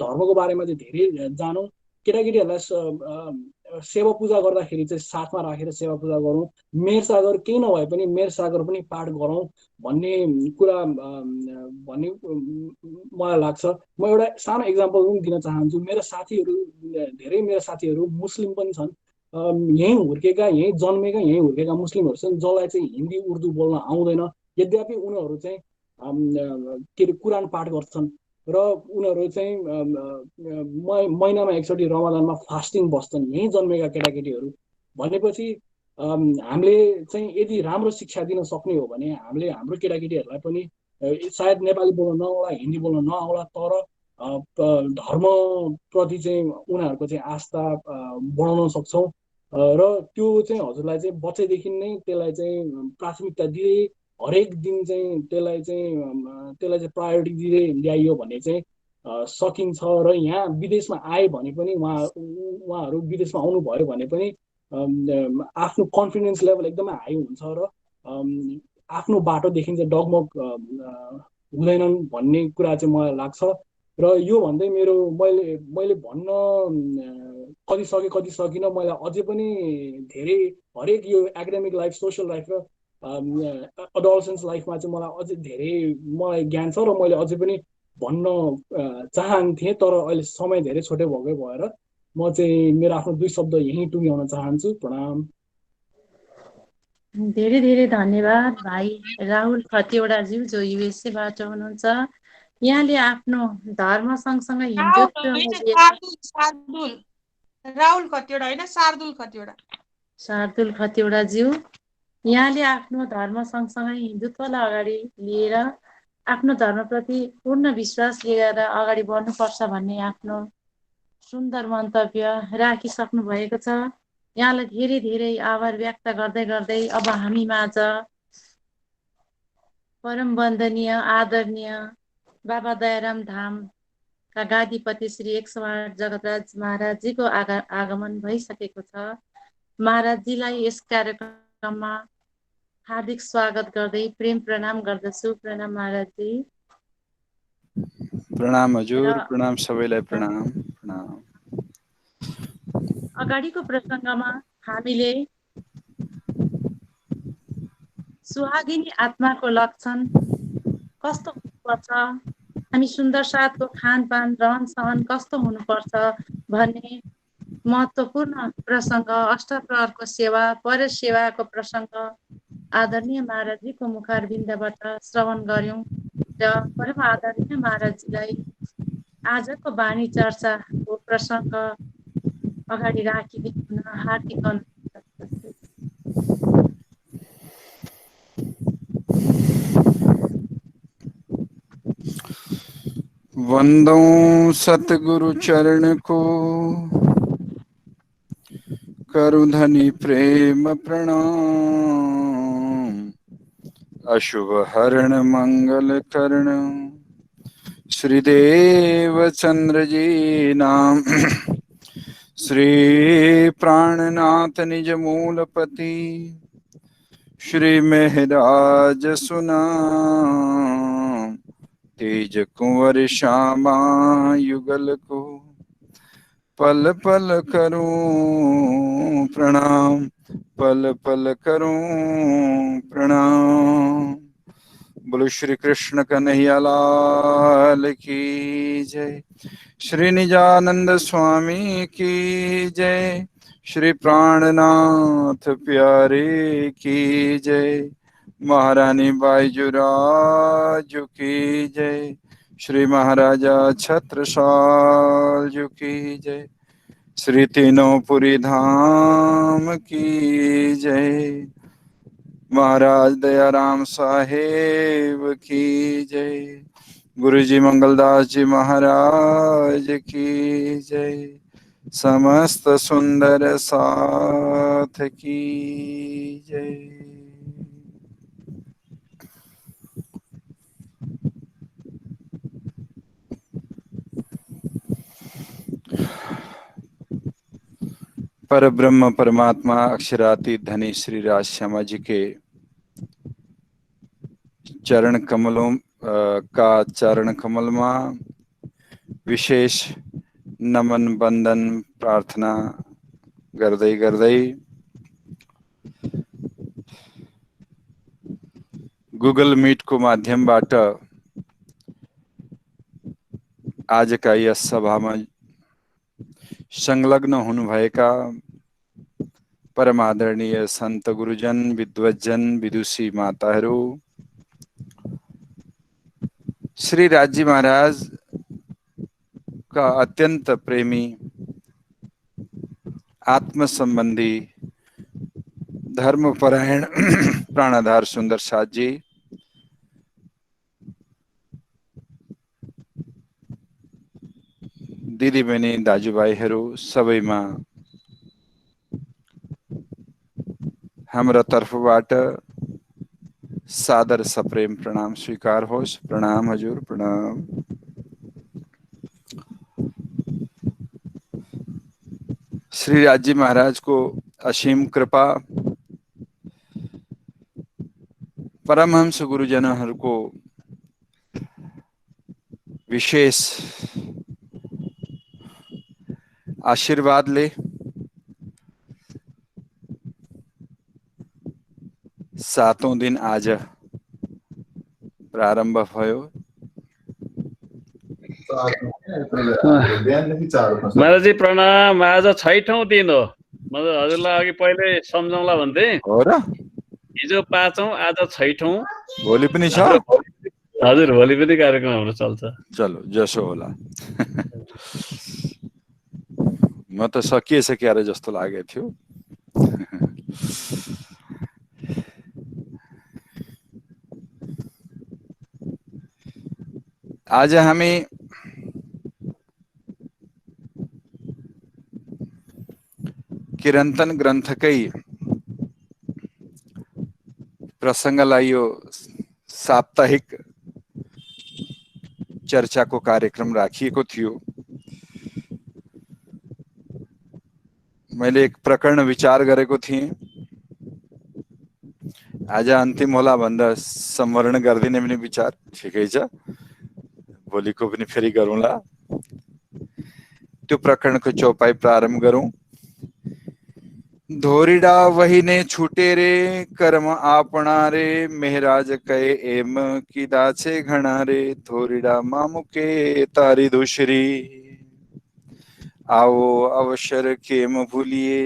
Speaker 2: धर्मको बारेमा चाहिँ धेरै जानु। केटाकेटीहरूलाई सेवा पूजा गर्दाखेरि चाहिँ साथमा राखेर सेवा पूजा गरौँ, मेर सागर केही नभए पनि मेर सागर पनि पाठ गरौँ भन्ने कुरा भन्ने मलाई लाग्छ। म एउटा सानो इक्जाम्पल पनि दिन चाहन्छु। धेरै मेरो साथीहरू मुस्लिम पनि छन्, यहीँ हुर्केका यहीँ जन्मेका यहीँ हुर्केका मुस्लिमहरू छन् जसलाई चाहिँ हिन्दी उर्दू बोल्न आउँदैन। यद्यपि उनीहरू चाहिँ के अरे कुरान पाठ गर्छन् र उनीहरू चाहिँ महिनामा एकचोटि रमजानमा फास्टिङ बस्छन्, यहीँ जन्मेका केटाकेटीहरू। भनेपछि हामीले चाहिँ यदि राम्रो शिक्षा दिन सक्ने हो भने हामीले हाम्रो केटाकेटीहरूलाई पनि सायद नेपाली बोल्न नआउला, हिन्दी बोल्न नआउला, तर धर्मप्रति चाहिँ उनीहरूको चाहिँ आस्था बढाउन सक्छौँ र त्यो चाहिँ हजुरलाई चाहिँ बच्चैदेखि नै त्यसलाई चाहिँ प्राथमिकता दिँदै हरेक दिन चाहिँ त्यसलाई चाहिँ प्रायोरिटी दिँदै ल्याइयो भने चाहिँ सकिन्छ। र यहाँ विदेशमा आए भने पनि उहाँहरू विदेशमा आउनु भयो भने पनि आफ्नो कन्फिडेन्स लेभल एकदमै हाई हुन्छ र आफ्नो बाटोदेखि चाहिँ डगमग हुँदैनन् भन्ने कुरा चाहिँ मलाई लाग्छ। र यो भन्दै मैले भन्न कति सकिनँ। मैले अझै पनि धेरै हरेक यो एकाडेमिक लाइफ, सोसियल लाइफ र अडोलसेन्स लाइफमा चाहिँ मलाई ज्ञान छ र मैले अझै पनि भन्न चाहन्थेँ, तर अहिले समय धेरै छोटै भएकै भएर म चाहिँ मेरो आफ्नो 2 शब्द यहीँ टुङ्ग्याउन चाहन्छु। प्रणाम।
Speaker 4: धेरै धेरै धन्यवाद भाइ राहुल खतिवडाज्यू जो युएसएबाट हुनुहुन्छ। यहाँले आफ्नो धर्म सँगसँगै
Speaker 6: राहुल खतिवडा होइन,
Speaker 4: शार्दुल खतिवडाज्यू, यहाँले आफ्नो धर्म सँगसँगै हिन्दुत्वलाई अगाडि लिएर आफ्नो धर्मप्रति पूर्ण विश्वास लिएर अगाडि बढ्नुपर्छ भन्ने आफ्नो सुन्दर मन्तव्य राखिसक्नु भएको छ। यहाँलाई धेरै धेरै आभार व्यक्त गर्दै अब हामी माझ परम वन्दनीय आदरणीय बाबा दयाराम धामका गादीपति श्री 108 जगतराज महाराजजीको आगमन भइसकेको छ। महाराजजीलाई यस कार्यक्रममा हार्दिक स्वागत गर्दै प्रेम प्रणाम गर्दछु। प्रणाम महाराजजी।
Speaker 7: प्रणाम हजुर, प्रणाम सबैलाई, प्रणाम प्रणाम।
Speaker 4: अगाडिको प्रसङ्गमा हामीले सुहागिनी आत्माको लक्षण कस्तो हुनुपर्छ, हामी सुन्दर साथको खानपान रहन सहन कस्तो हुनुपर्छ भन्ने महत्त्वपूर्ण प्रसङ्ग, अष्टप्रहरको सेवा, पर सेवाको प्रसङ्ग आदरणीय महाराजजीको मुखारबिन्दबाट श्रवण गऱ्यौँ र परम आदरणीय महाराजजीलाई आजको वाणी चर्चाको प्रसङ्ग अगाडि राखिदिन हार्दिक अनुरोध गर्दछु।
Speaker 7: वंदों सतगुरु चरण को, करु धनि प्रेम प्रणाम। अशुभ हरण मंगल करण, श्रीदेव चंद्र जी नाम। श्री प्राणनाथ निज मूलपति, श्री मेहराज सुनाम। तेज कुंवर श्यामा युगल को, पल पल करूं प्रणाम, पल पल करूं प्रणाम। बोलो श्री कृष्ण कन्हैया लाल की जय, श्री निजानंद स्वामी की जय, श्री प्राणनाथ प्यारे की जय, महारानी बाईजुराजू की जय, श्री महाराजा छत्रसाल जी की जय, श्री तीनों पुरी धाम की जय, महाराज दयाराम साहेब की जय, गुरुजी मंगलदास जी महाराज की जय, समस्त सुंदर साथ की जय। पर ब्रह्म परमात्मा अक्षरातीत धनी श्री राज श्यामा जी के चरण कमलों का चरण कमल में विशेष नमन बंदन प्रार्थना गर्दै गर्दै गूगल मीट को माध्यमबाट आज का यस सभा में संलग्न हुनुभएका परम आदरणीय संत गुरुजन, विद्वजन, विदुषी माताहरू, श्री राजी महाराज का अत्यंत प्रेमी आत्म संबंधी धर्मपरायण प्राणाधार सुंदर साथ जी, दिदी बहिनी दाजुभाइहरू सबैमा हाम्रो तर्फबाट सादर सप्रेम प्रणाम स्वीकार होस्। प्रणाम हजुर, प्रणाम। श्री राजी महाराज को असीम कृपा, परमहंस गुरुजनहरूको विशेष आशीर्वादले सातौं दिन आज प्रारंभ भयो।
Speaker 3: महाराजजी प्रणाम। आज 6औं दिन हो। म हजुरलाई अघि पहिले सम्झौँला भन्थे।
Speaker 7: हो र?
Speaker 3: हिजो 5औं, आज 6औं।
Speaker 7: भोलि पनि छ?
Speaker 3: हजुर, भोलि पनि कार्यक्रम हाम्रो चल्छ।
Speaker 7: चलो जसो होला। म त सकिएछ क्यारे जस्तो लागेको थियो। आज हामी किरन्तन ग्रन्थकै प्रसङ्गलाई यो साप्ताहिक चर्चाको कार्यक्रम राखिएको थियो। मैले एक प्रकरण विचार गरेको थिएँ। आज अन्तिम होला भन्दा सम्वरण गर्दिने पनि विचार ठिकै छ, भोलिको पनि फेरि गरौँला। त्यो प्रकरणको चौपाई प्रारम्भ गरौँ। धोरिडा वही ने छूटे रे, कर्म आपना रे, मेहराज कहे एम की दाचे घना रे, धोरिडा मामुके तारी दूसरी, आओ अवसर केम भूलिए।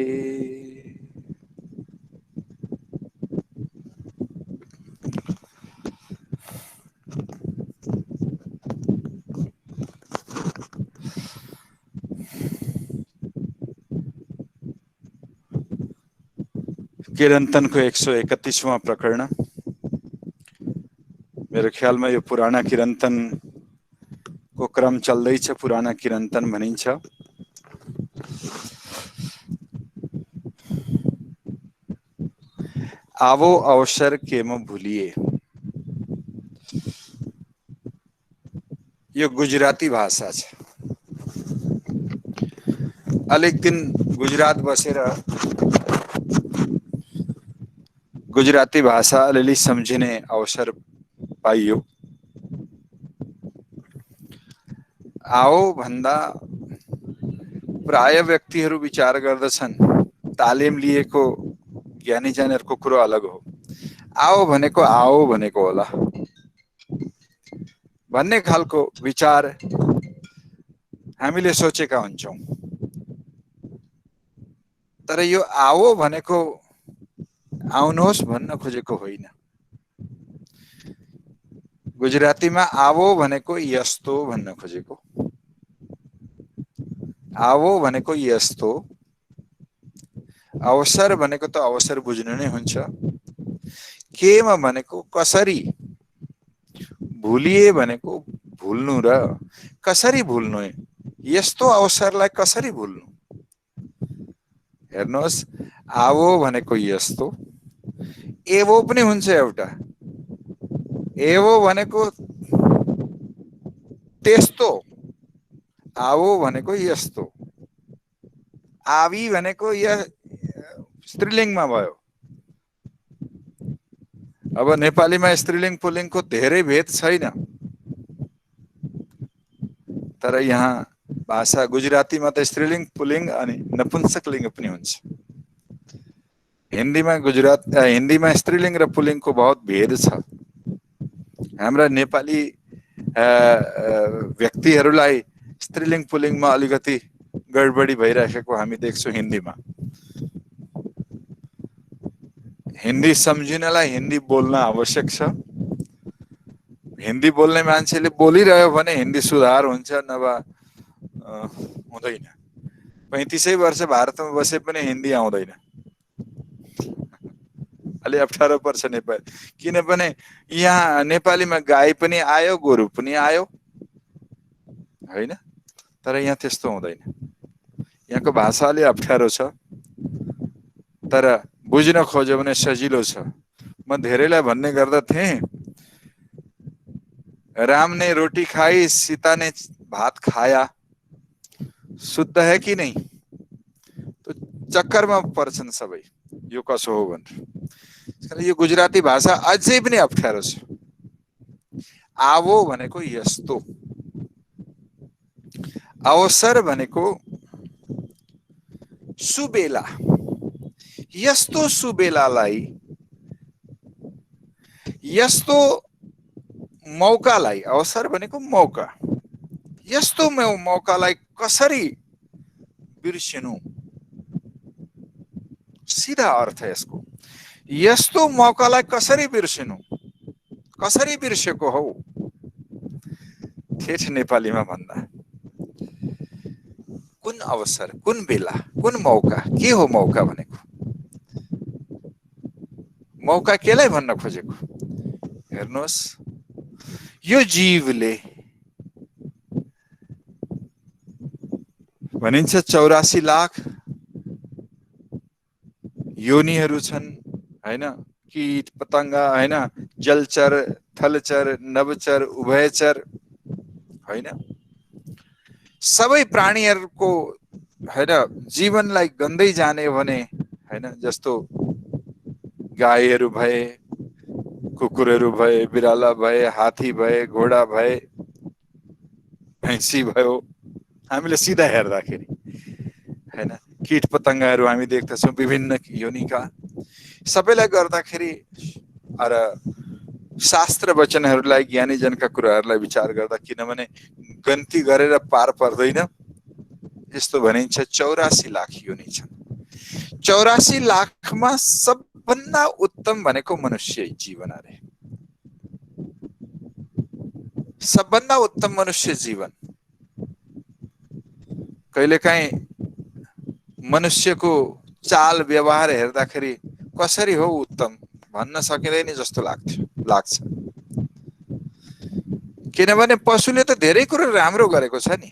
Speaker 7: किरन्तनको 131वां प्रकरण। मेरो ख्यालमा यो पुराना किरन्तन को क्रम चल्दैछ, पुराना किरन्तन भनिन्छ। आवो अवसर केम भुलिए। यो गुजराती भाषा छ। अलिक दिन गुजरात बसेर गुजराती भाषा अलिअलि सम्झिने अवसर पाइयो। आओ भन्दा प्राय व्यक्तिहरू विचार गर्दछन् तालिम लिएको ज्ञानीजनहरूको कुरो अलग हो। आओ भनेको आओ भनेको होला भन्ने खालको विचार हामीले सोचेका हुन्छौँ। तर यो आओ भनेको आउनुहोस् भन्न खोजेको होइन। गुजरातीमा आवो भनेको यस्तो भन्न खोजेको। आवो भनेको यस्तो, अवसर भनेको त अवसर बुझ्नु नै हुन्छ। केम भनेको कसरी, भुलिए भनेको भुल्नु र कसरी भुल्नु, यस्तो अवसरलाई कसरी भुल्नु। हेर्नुहोस्, आवो भनेको यस्तो, एवो पनि हुन्छ एउटा। एवो भनेको त्यस्तो, आवो भनेको यस्तो, आवी भनेको स्त्रीलिङ्गमा भयो। अब नेपालीमा स्त्रीलिङ्ग पुल्लिङ्गको धेरै भेद छैन, तर यहाँ भाषा गुजरातीमा त स्त्रीलिङ्ग पुल्लिङ्ग अनि नपुंसकलिङ्ग पनि हुन्छ। हिन्दीमा स्त्रीलिङ्ग र पुल्लिङ्गको बहुत भेद छ। हाम्रा नेपाली व्यक्तिहरूलाई स्त्रीलिङ्ग पुल्लिङ्गमा अलिकति गडबडी भइराखेको हामी देख्छौँ हिन्दीमा। हिन्दी सम्झिनलाई हिन्दी बोल्न आवश्यक छ। हिन्दी बोल्ने मान्छेले बोलिरह्यो भने हिन्दी सुधार हुन्छ, नभए हुँदैन। 35 वर्ष भारतमा बसे पनि हिन्दी आउँदैन, अलि अप्ठ्यारो पर्छ नेपाली। किनभने यहाँ नेपालीमा गाई पनि आयो, गोरु पनि आयो होइन, तर यहाँ त्यस्तो हुँदैन। यहाँको भाषा अलि अप्ठ्यारो छ, तर बुझ्न खोज्यो भने सजिलो छ। म धेरैलाई भन्ने गर्दथे, राम ने रोटी खाई, सीता ने भात खाया, शुद्ध है कि नहीं? तो चक्करमा पर्छन् सबै, यो कसो हो भनेर। यो गुजराती भाषा अझै पनि अप्ठ्यारो छ। आवो भनेको यस्तो, अवसर भनेको सुबेला, यस्तो सुबेलालाई, यस्तो मौकालाई, अवसर भनेको मौका, यस्तो मौकालाई कसरी बिर्सिनु, सीधा अर्थ यसको। यस्तो मौकालाई कसरी बिर्सिनु, कसरी बिर्सेको हौ। ठेठ नेपालीमा भन्दा कुन अवसर, कुन बेला, कुन मौका, के हो मौका भनेको? मौका केलाई भन्न खोजेको? हेर्नुहोस्, यो जीवले भनिन्छ 84 लाख योनिहरू छन् हैन, कीट पतंगा हैन, जलचर, थलचर, नभचर, उभयचर हैन। सबै प्राणीहरूको होइन जीवनलाई गन्दै जाने भने होइन जस्तो गाईहरू भए, कुकुरहरू भए, बिराला भए, हात्ती भए, घोडा भए, भैँसी भयो, हामीले सिधा हेर्दाखेरि होइन कीट पतङ्गहरू हामी देख्दछौँ विभिन्न योनिका, सबैलाई गर्दाखेरि र शास्त्र वचनहरूलाई ज्ञानीजनका कुराहरूलाई विचार गर्दा, किनभने गन्ती गरेर पार पर्दैन, यस्तो भनिन्छ 84 लाख योनि छन्। 84 लाखमा सबभन्दा उत्तम भनेको मनुष्य जीवन अरे, सबभन्दा उत्तम मनुष्य जीवन। कहिलेकाहीँ मनुष्यको चाल व्यवहार हेर्दाखेरि कसरी हो उत्तम भन्न सकिँदैन जस्तो लाग्छ। किनभने पशुले त धेरै कुरो राम्रो गरेको छ नि।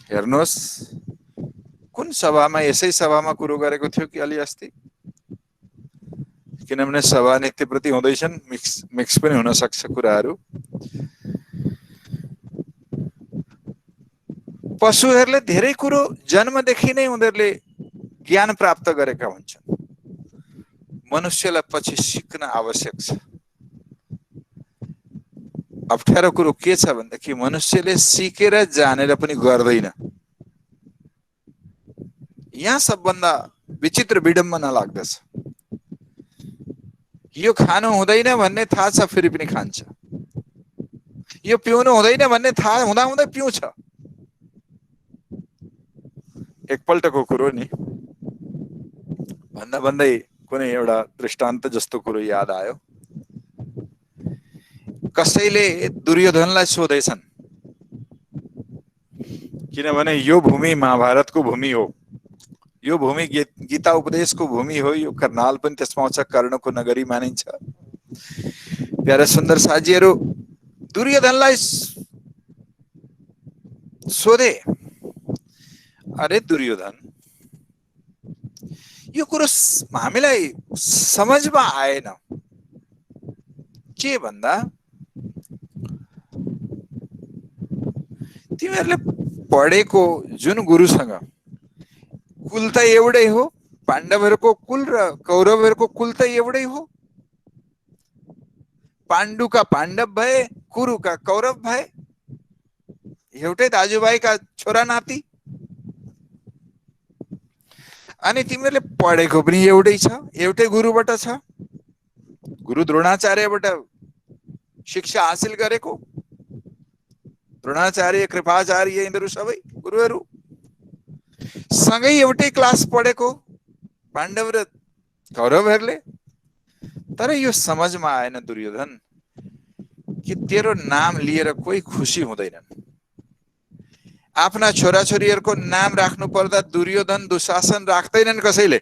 Speaker 7: हेर्नुहोस् कुन सभामा, यसै सभामा कुरो गरेको थियो कि अलि अस्ति, किनभने सभा नीतिप्रति हुँदैछन्, मिक्स पनि हुन सक्छ कुराहरू। पशुहरूले धेरै कुरो जन्मदेखि नै उनीहरूले ज्ञान प्राप्त गरेका हुन्छन्। मनुष्यलाई पछि सिक्न आवश्यक छ। अप्ठ्यारो कुरो के छ भन्दाखेरि मनुष्यले सिकेर जानेर पनि गर्दैन। यहाँ सबभन्दा विचित्र विडम्बना लाग्दछ। यो खानु हुँदैन भन्ने थाहा छ फेरि पनि खान्छ, यो पिउनु हुँदैन भन्ने थाहा हुँदा पिउँछ। एकपल्टको कुरो नि, भन्दै कुनै एउटा दृष्टान्त जस्तो कुरो याद आयो। कसैले दुर्योधनलाई सोधेछन्, किनभने यो भूमि महाभारतको भूमि हो, यो भूमि गीता उपदेशको भूमि हो, यो कर्नाल पनि त्यसमा आउँछ, कर्णको नगरी मानिन्छ। प्यारा सुन्दर साथीहरू, दुर्योधनलाई सोधे, अरे दुर्योधन, यो कुरो हामीलाई समझमा आएन। के भन्दा तिमीहरूले पढेको जुन गुरुसँग कुल त एउटै हो, पाण्डवहरूको कुल र कौरवहरूको कुल त एउटै हो। पाण्डुका पाण्डव भए, कुरुका कौरव भए, एउटै दाजुभाइका छोरा नाति। अनि तिमीहरूले पढेको पनि एउटै छ, एउटै गुरुबाट छ, गुरु द्रोणाचार्यबाट शिक्षा हासिल गरेको। द्रोणाचार्य, कृपाचार्य, यिनीहरू सबै गुरुहरू सँगै एउटै क्लास पढेको पाण्डव र कौरवहरूले। तर यो समझमा आएन दुर्योधन कि तेरो नाम लिएर कोही खुसी हुँदैनन्। आफ्ना छोराछोरीहरूको नाम राख्नु पर्दा दुर्योधन दुशासन राख्दैनन् कसैले,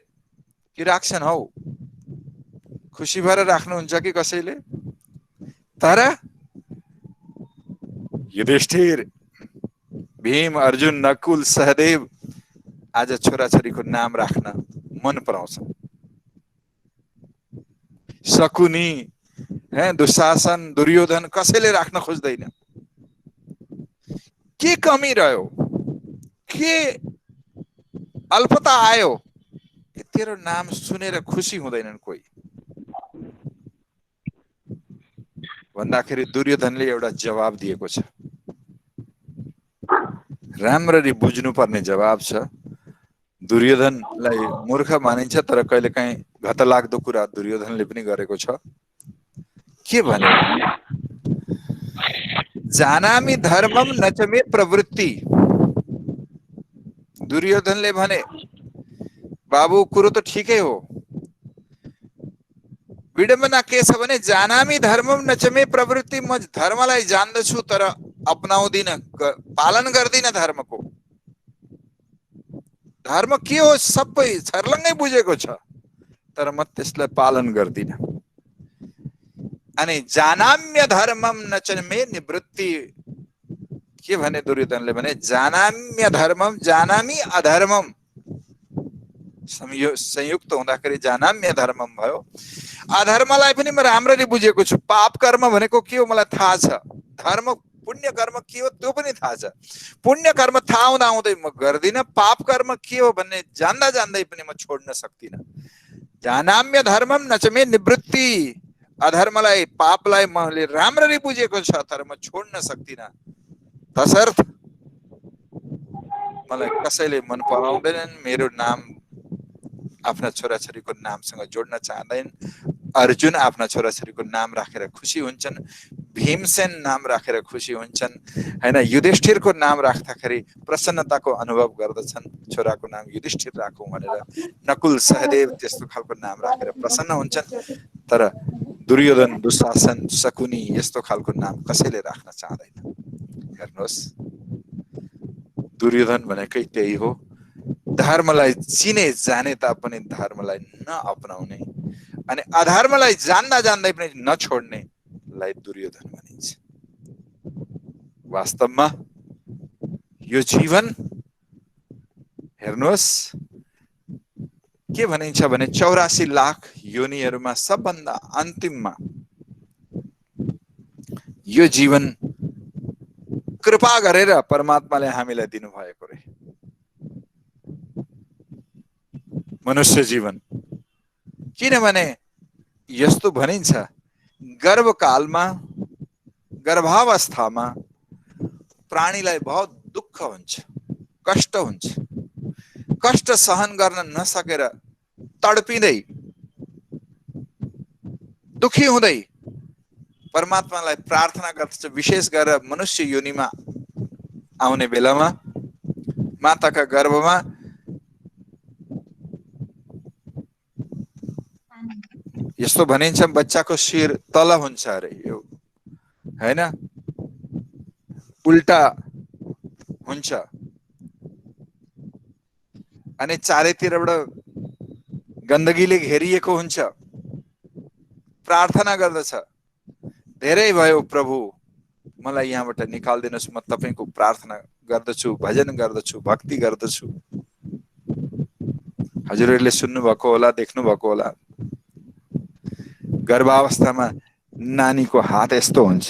Speaker 7: कि राख्छन् हौ? खुसी भएर राख्नुहुन्छ कि कसैले? तर युधिष्ठिर, भीम, अर्जुन, नकुल, सहदेव आज छोराछोरीको नाम राख्न मन पराउँछ। शकुनी, दुशासन, दुर्योधन कसैले राख्न खोज्दैन। के कमी रह्यो, के अल्पता आयो कि तेरो नाम सुनेर खुसी हुँदैनन् कोही? भन्दाखेरि दुर्योधनले एउटा जवाब दिएको छ, राम्ररी बुझ्नुपर्ने जवाब छ। दुर्योधनलाई मूर्ख मानिन्छ, तर कहिलेकाहीँ घतलाग्दो कुरा दुर्योधनले पनि गरेको छ। के भने, जानामि धर्मम न च मे प्रवृत्ति। दुर्योधनले भने, बाबु कुरो त ठिकै हो, विडम्बना के छ भने जानामि धर्मम न च मे प्रवृत्ति, म धर्मलाई जान्दछु तर अपनाउँदिन, पालन गर्दिन धर्मको। धर्म के हो सबै छर्लङ्गै बुझेको छ, तर म त्यसलाई पालन गर्दिन। अनि जानाम्य धर्मम न च मे निवृत्ति। के भने दुर्योधनले भने, जानाम्य धर्मम, जानामि अधर्मम, संयुक्त हुँदाखेरि जानाम्य धर्मम भयो। अधर्मलाई पनि म राम्ररी बुझेको छु। पाप कर्म भनेको के हो मलाई थाहा छ, धर्म पुण्य कर्म के हो त्यो पनि थाहा छ। पुण्य कर्म थाहा हुँदा हुँदै म गर्दिनँ, पाप कर्म के हो भन्ने जान्दा जान्दै पनि म छोड्न सक्दिनँ। जानाम्य धर्मम न च मे निवृत्ति, अधर्मलाई पापलाई मैले राम्ररी बुझेको छ तर म छोड्न सक्दिनँ। तसर्थ मलाई कसैले मन पराउँदैनन्, मेरो नाम आफ्ना छोराछोरीको नामसँग जोड्न चाहँदैन। अर्जुन आफ्ना छोराछोरीको नाम राखेर खुसी हुन्छन्, भीमसेन नाम राखेर खुसी हुन्छन् हैन, युधिष्ठिरको नाम राख्दाखेरि प्रसन्नताको अनुभव गर्दछन्, छोराको नाम युधिष्ठिर राखौँ भनेर। नकुल सहदेव त्यस्तो खालको नाम राखेर प्रसन्न हुन्छन्, तर दुर्योधन, दुशासन, शकुनी यस्तो खालको नाम कसैले राख्न चाहँदैन। हेर्नुहोस्, दुर्योधन भनेकै त्यही हो, धर्मलाई चिने जाने तापनि धर्मलाई नअपनाउने अनि अधर्मलाई जान्दा जान्दै पनि नछोड्नेलाई दुर्योधन भनिन्छ। वास्तवमा यो जीवन हेर्नुहोस् के भनिन्छ भने 84 लाख योनिहरूमा सबभन्दा अन्तिममा यो जीवन कृपा गरेर परमात्माले हामीलाई दिनुभएको रे मनुष्य जीवन। किनभने यस्तो भनिन्छ गर्भकालमा, गर्भावस्थामा प्राणीलाई बहुत दुःख हुन्छ, कष्ट हुन्छ। कष्ट सहन गर्न नसकेर तडपिँदै दुखी हुँदै परमात्मालाई प्रार्थना गर्दछ। विशेष गरेर मनुष्य योनिमा आउने बेलामा माताका गर्भमा यस्तो भनिन्छ बच्चाको शिर तल हुन्छ अरे, यो हैन, उल्टा हुन्छ अनि चारैतिरबाट गन्दगीले घेरिएको हुन्छ। प्रार्थना गर्दछ, धेरै भयो प्रभु, मलाई यहाँबाट निकाल्दिनुहोस्, म तपाईको प्रार्थना गर्दछु, भजन गर्दछु, भक्ति गर्दछु। हजुरहरूले सुन्नुभएको होला, देख्नुभएको होला, गर्भावस्थामा नानीको हात यस्तो हुन्छ।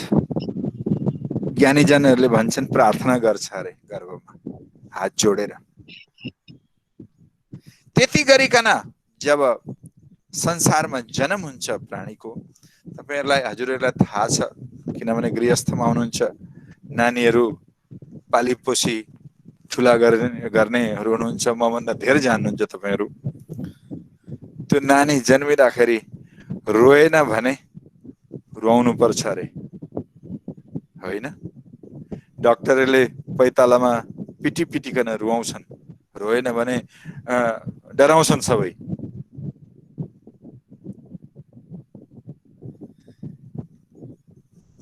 Speaker 7: ज्ञानीजनहरूले भन्छन् प्रार्थना गर्छ अरे गर्भमा हात जोडेर। त्यति गरिकन जब संसारमा जन्म हुन्छ प्राणीको, तपाईहरुलाई हजुरहरूलाई थाहा छ किनभने गृहस्थमा हुनुहुन्छ, नानीहरू पाली पोसी ठुला गर्नेहरू हुनुहुन्छ, मभन्दा धेरै जान्नुहुन्छ तपाईहरु। त्यो नानी जन्मिँदाखेरि रोएन भने रुवाउनु पर्छ अरे, होइन? डाक्टरले पैतालामा पिटी पिटिकन रुवाउँछन्, रोएन भने डराउँछन् सबै।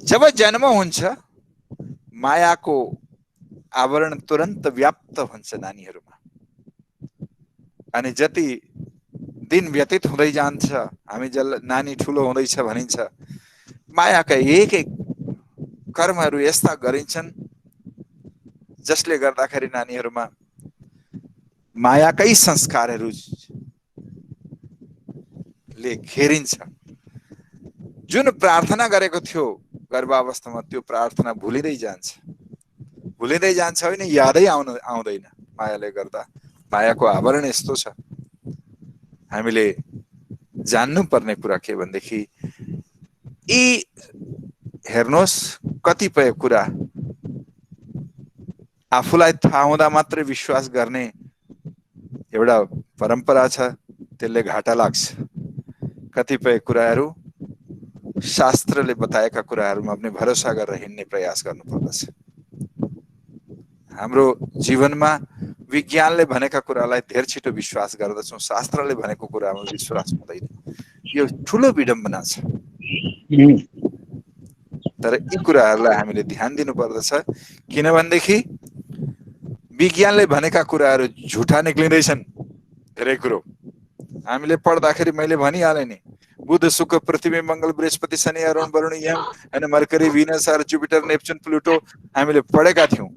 Speaker 7: जब जन्म हुन्छ मायाको आवरण तुरन्त व्याप्त हुन्छ नानीहरूमा, अनि जति दिन व्यतीत हुँदै जान्छ, हामी नानी ठुलो हुँदैछ भनिन्छ, मायाका एक एक कर्महरू यस्ता गरिन्छन् जसले गर्दाखेरि नानीहरूमा मायाकै संस्कारहरूले घेरिन्छ। जुन प्रार्थना गरेको थियो गर्भावस्थामा त्यो प्रार्थना भुलिँदै जान्छ, भुलिँदै जान्छ होइन, यादै आउँदैन मायाले गर्दा। मायाको आवरण यस्तो छ। हामीले जान्नुपर्ने कुरा के भनेदेखि यी हेर्नुहोस् कतिपय कुरा आफूलाई थाहा हुँदा मात्रै विश्वास गर्ने एउटा परम्परा छ, त्यसले घाटा लाग्छ। कतिपय कुराहरू शास्त्रले बताएका कुराहरूमा पनि भरोसा गरेर हिँड्ने प्रयास गर्नुपर्दछ। हाम्रो जीवनमा विज्ञानले भनेका कुरालाई धेर छिटो विश्वास गर्दछौँ, शास्त्रले भनेको कुरामा विश्वास हुँदैन। यो ठुलो विडम्बना छ। तर यी कुराहरूलाई हामीले ध्यान दिनुपर्दछ, किनभनेदेखि विज्ञानले भनेका कुराहरू झुटा निक्लिँदैछन्। धेरै कुरो हामीले पढ्दाखेरि मैले भनिहालेँ नि, बुध शुक्र पृथ्वी मंगल बृहस्पति शनि अरुण वरुण यम हैन, मर्करी भिनस और जुपिटर नेप्चुन प्लुटो हामीले पढेका थियौं।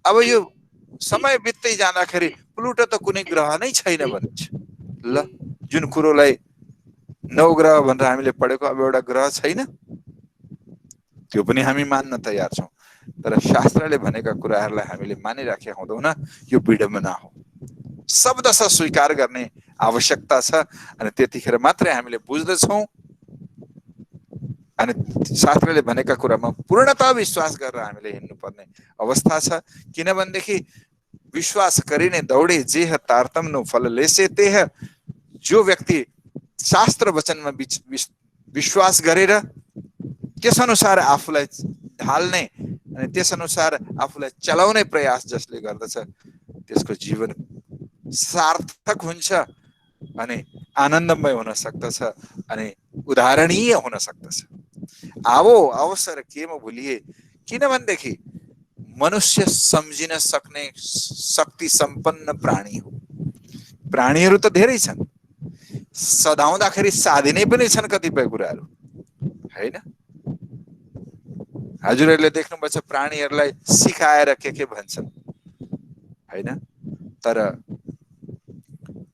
Speaker 7: अब यो समय बित्दै जाँदाखेरि प्लुटो त कुनै ग्रह नै छैन भन्छ। ल, जुन कुरोलाई नवग्रह भनेर हामीले पढेको अब एउटा ग्रह छैन। त्यो पनि हामी मान्न तयार छौँ। तर शास्त्रले भनेका कुराहरूलाई हामीले मानिराखेका हुँदैनौँ, यो विडम्बना हो। शब्दशः स्वीकार गर्ने आवश्यकता छ अनि त्यतिखेर मात्रै हामीले बुझ्दछौँ अनि शास्त्रले भनेका कुरामा पूर्णतः विश्वास गरेर हामीले हिँड्नुपर्ने अवस्था छ। किनभनेदेखि विश्वास गरिने दौडे जेह तारतम्य फल लेसे तेह, जो व्यक्ति शास्त्र वचनमा विश्वास गरेर त्यसअनुसार आफूलाई ढाल्ने अनि त्यसअनुसार आफूलाई चलाउने प्रयास जसले गर्दछ त्यसको जीवन सार्थक हुन्छ अनि आनन्दमय हुन सक्दछ अनि उदाहरणीय हुन सक्दछ। आवो अवसर केमा भुलिए, किनभनेदेखि मनुष्य सम्झिन सक्ने शक्ति सम्पन्न प्राणी हो। प्राणीहरू त धेरै छन्, सदाउँदाखेरि साधिने पनि छन् कतिपय कुराहरू, हैन? हजुरहरूले देख्नुपर्छ प्राणीहरूलाई सिकाएर के भन्छन्, हैन? तर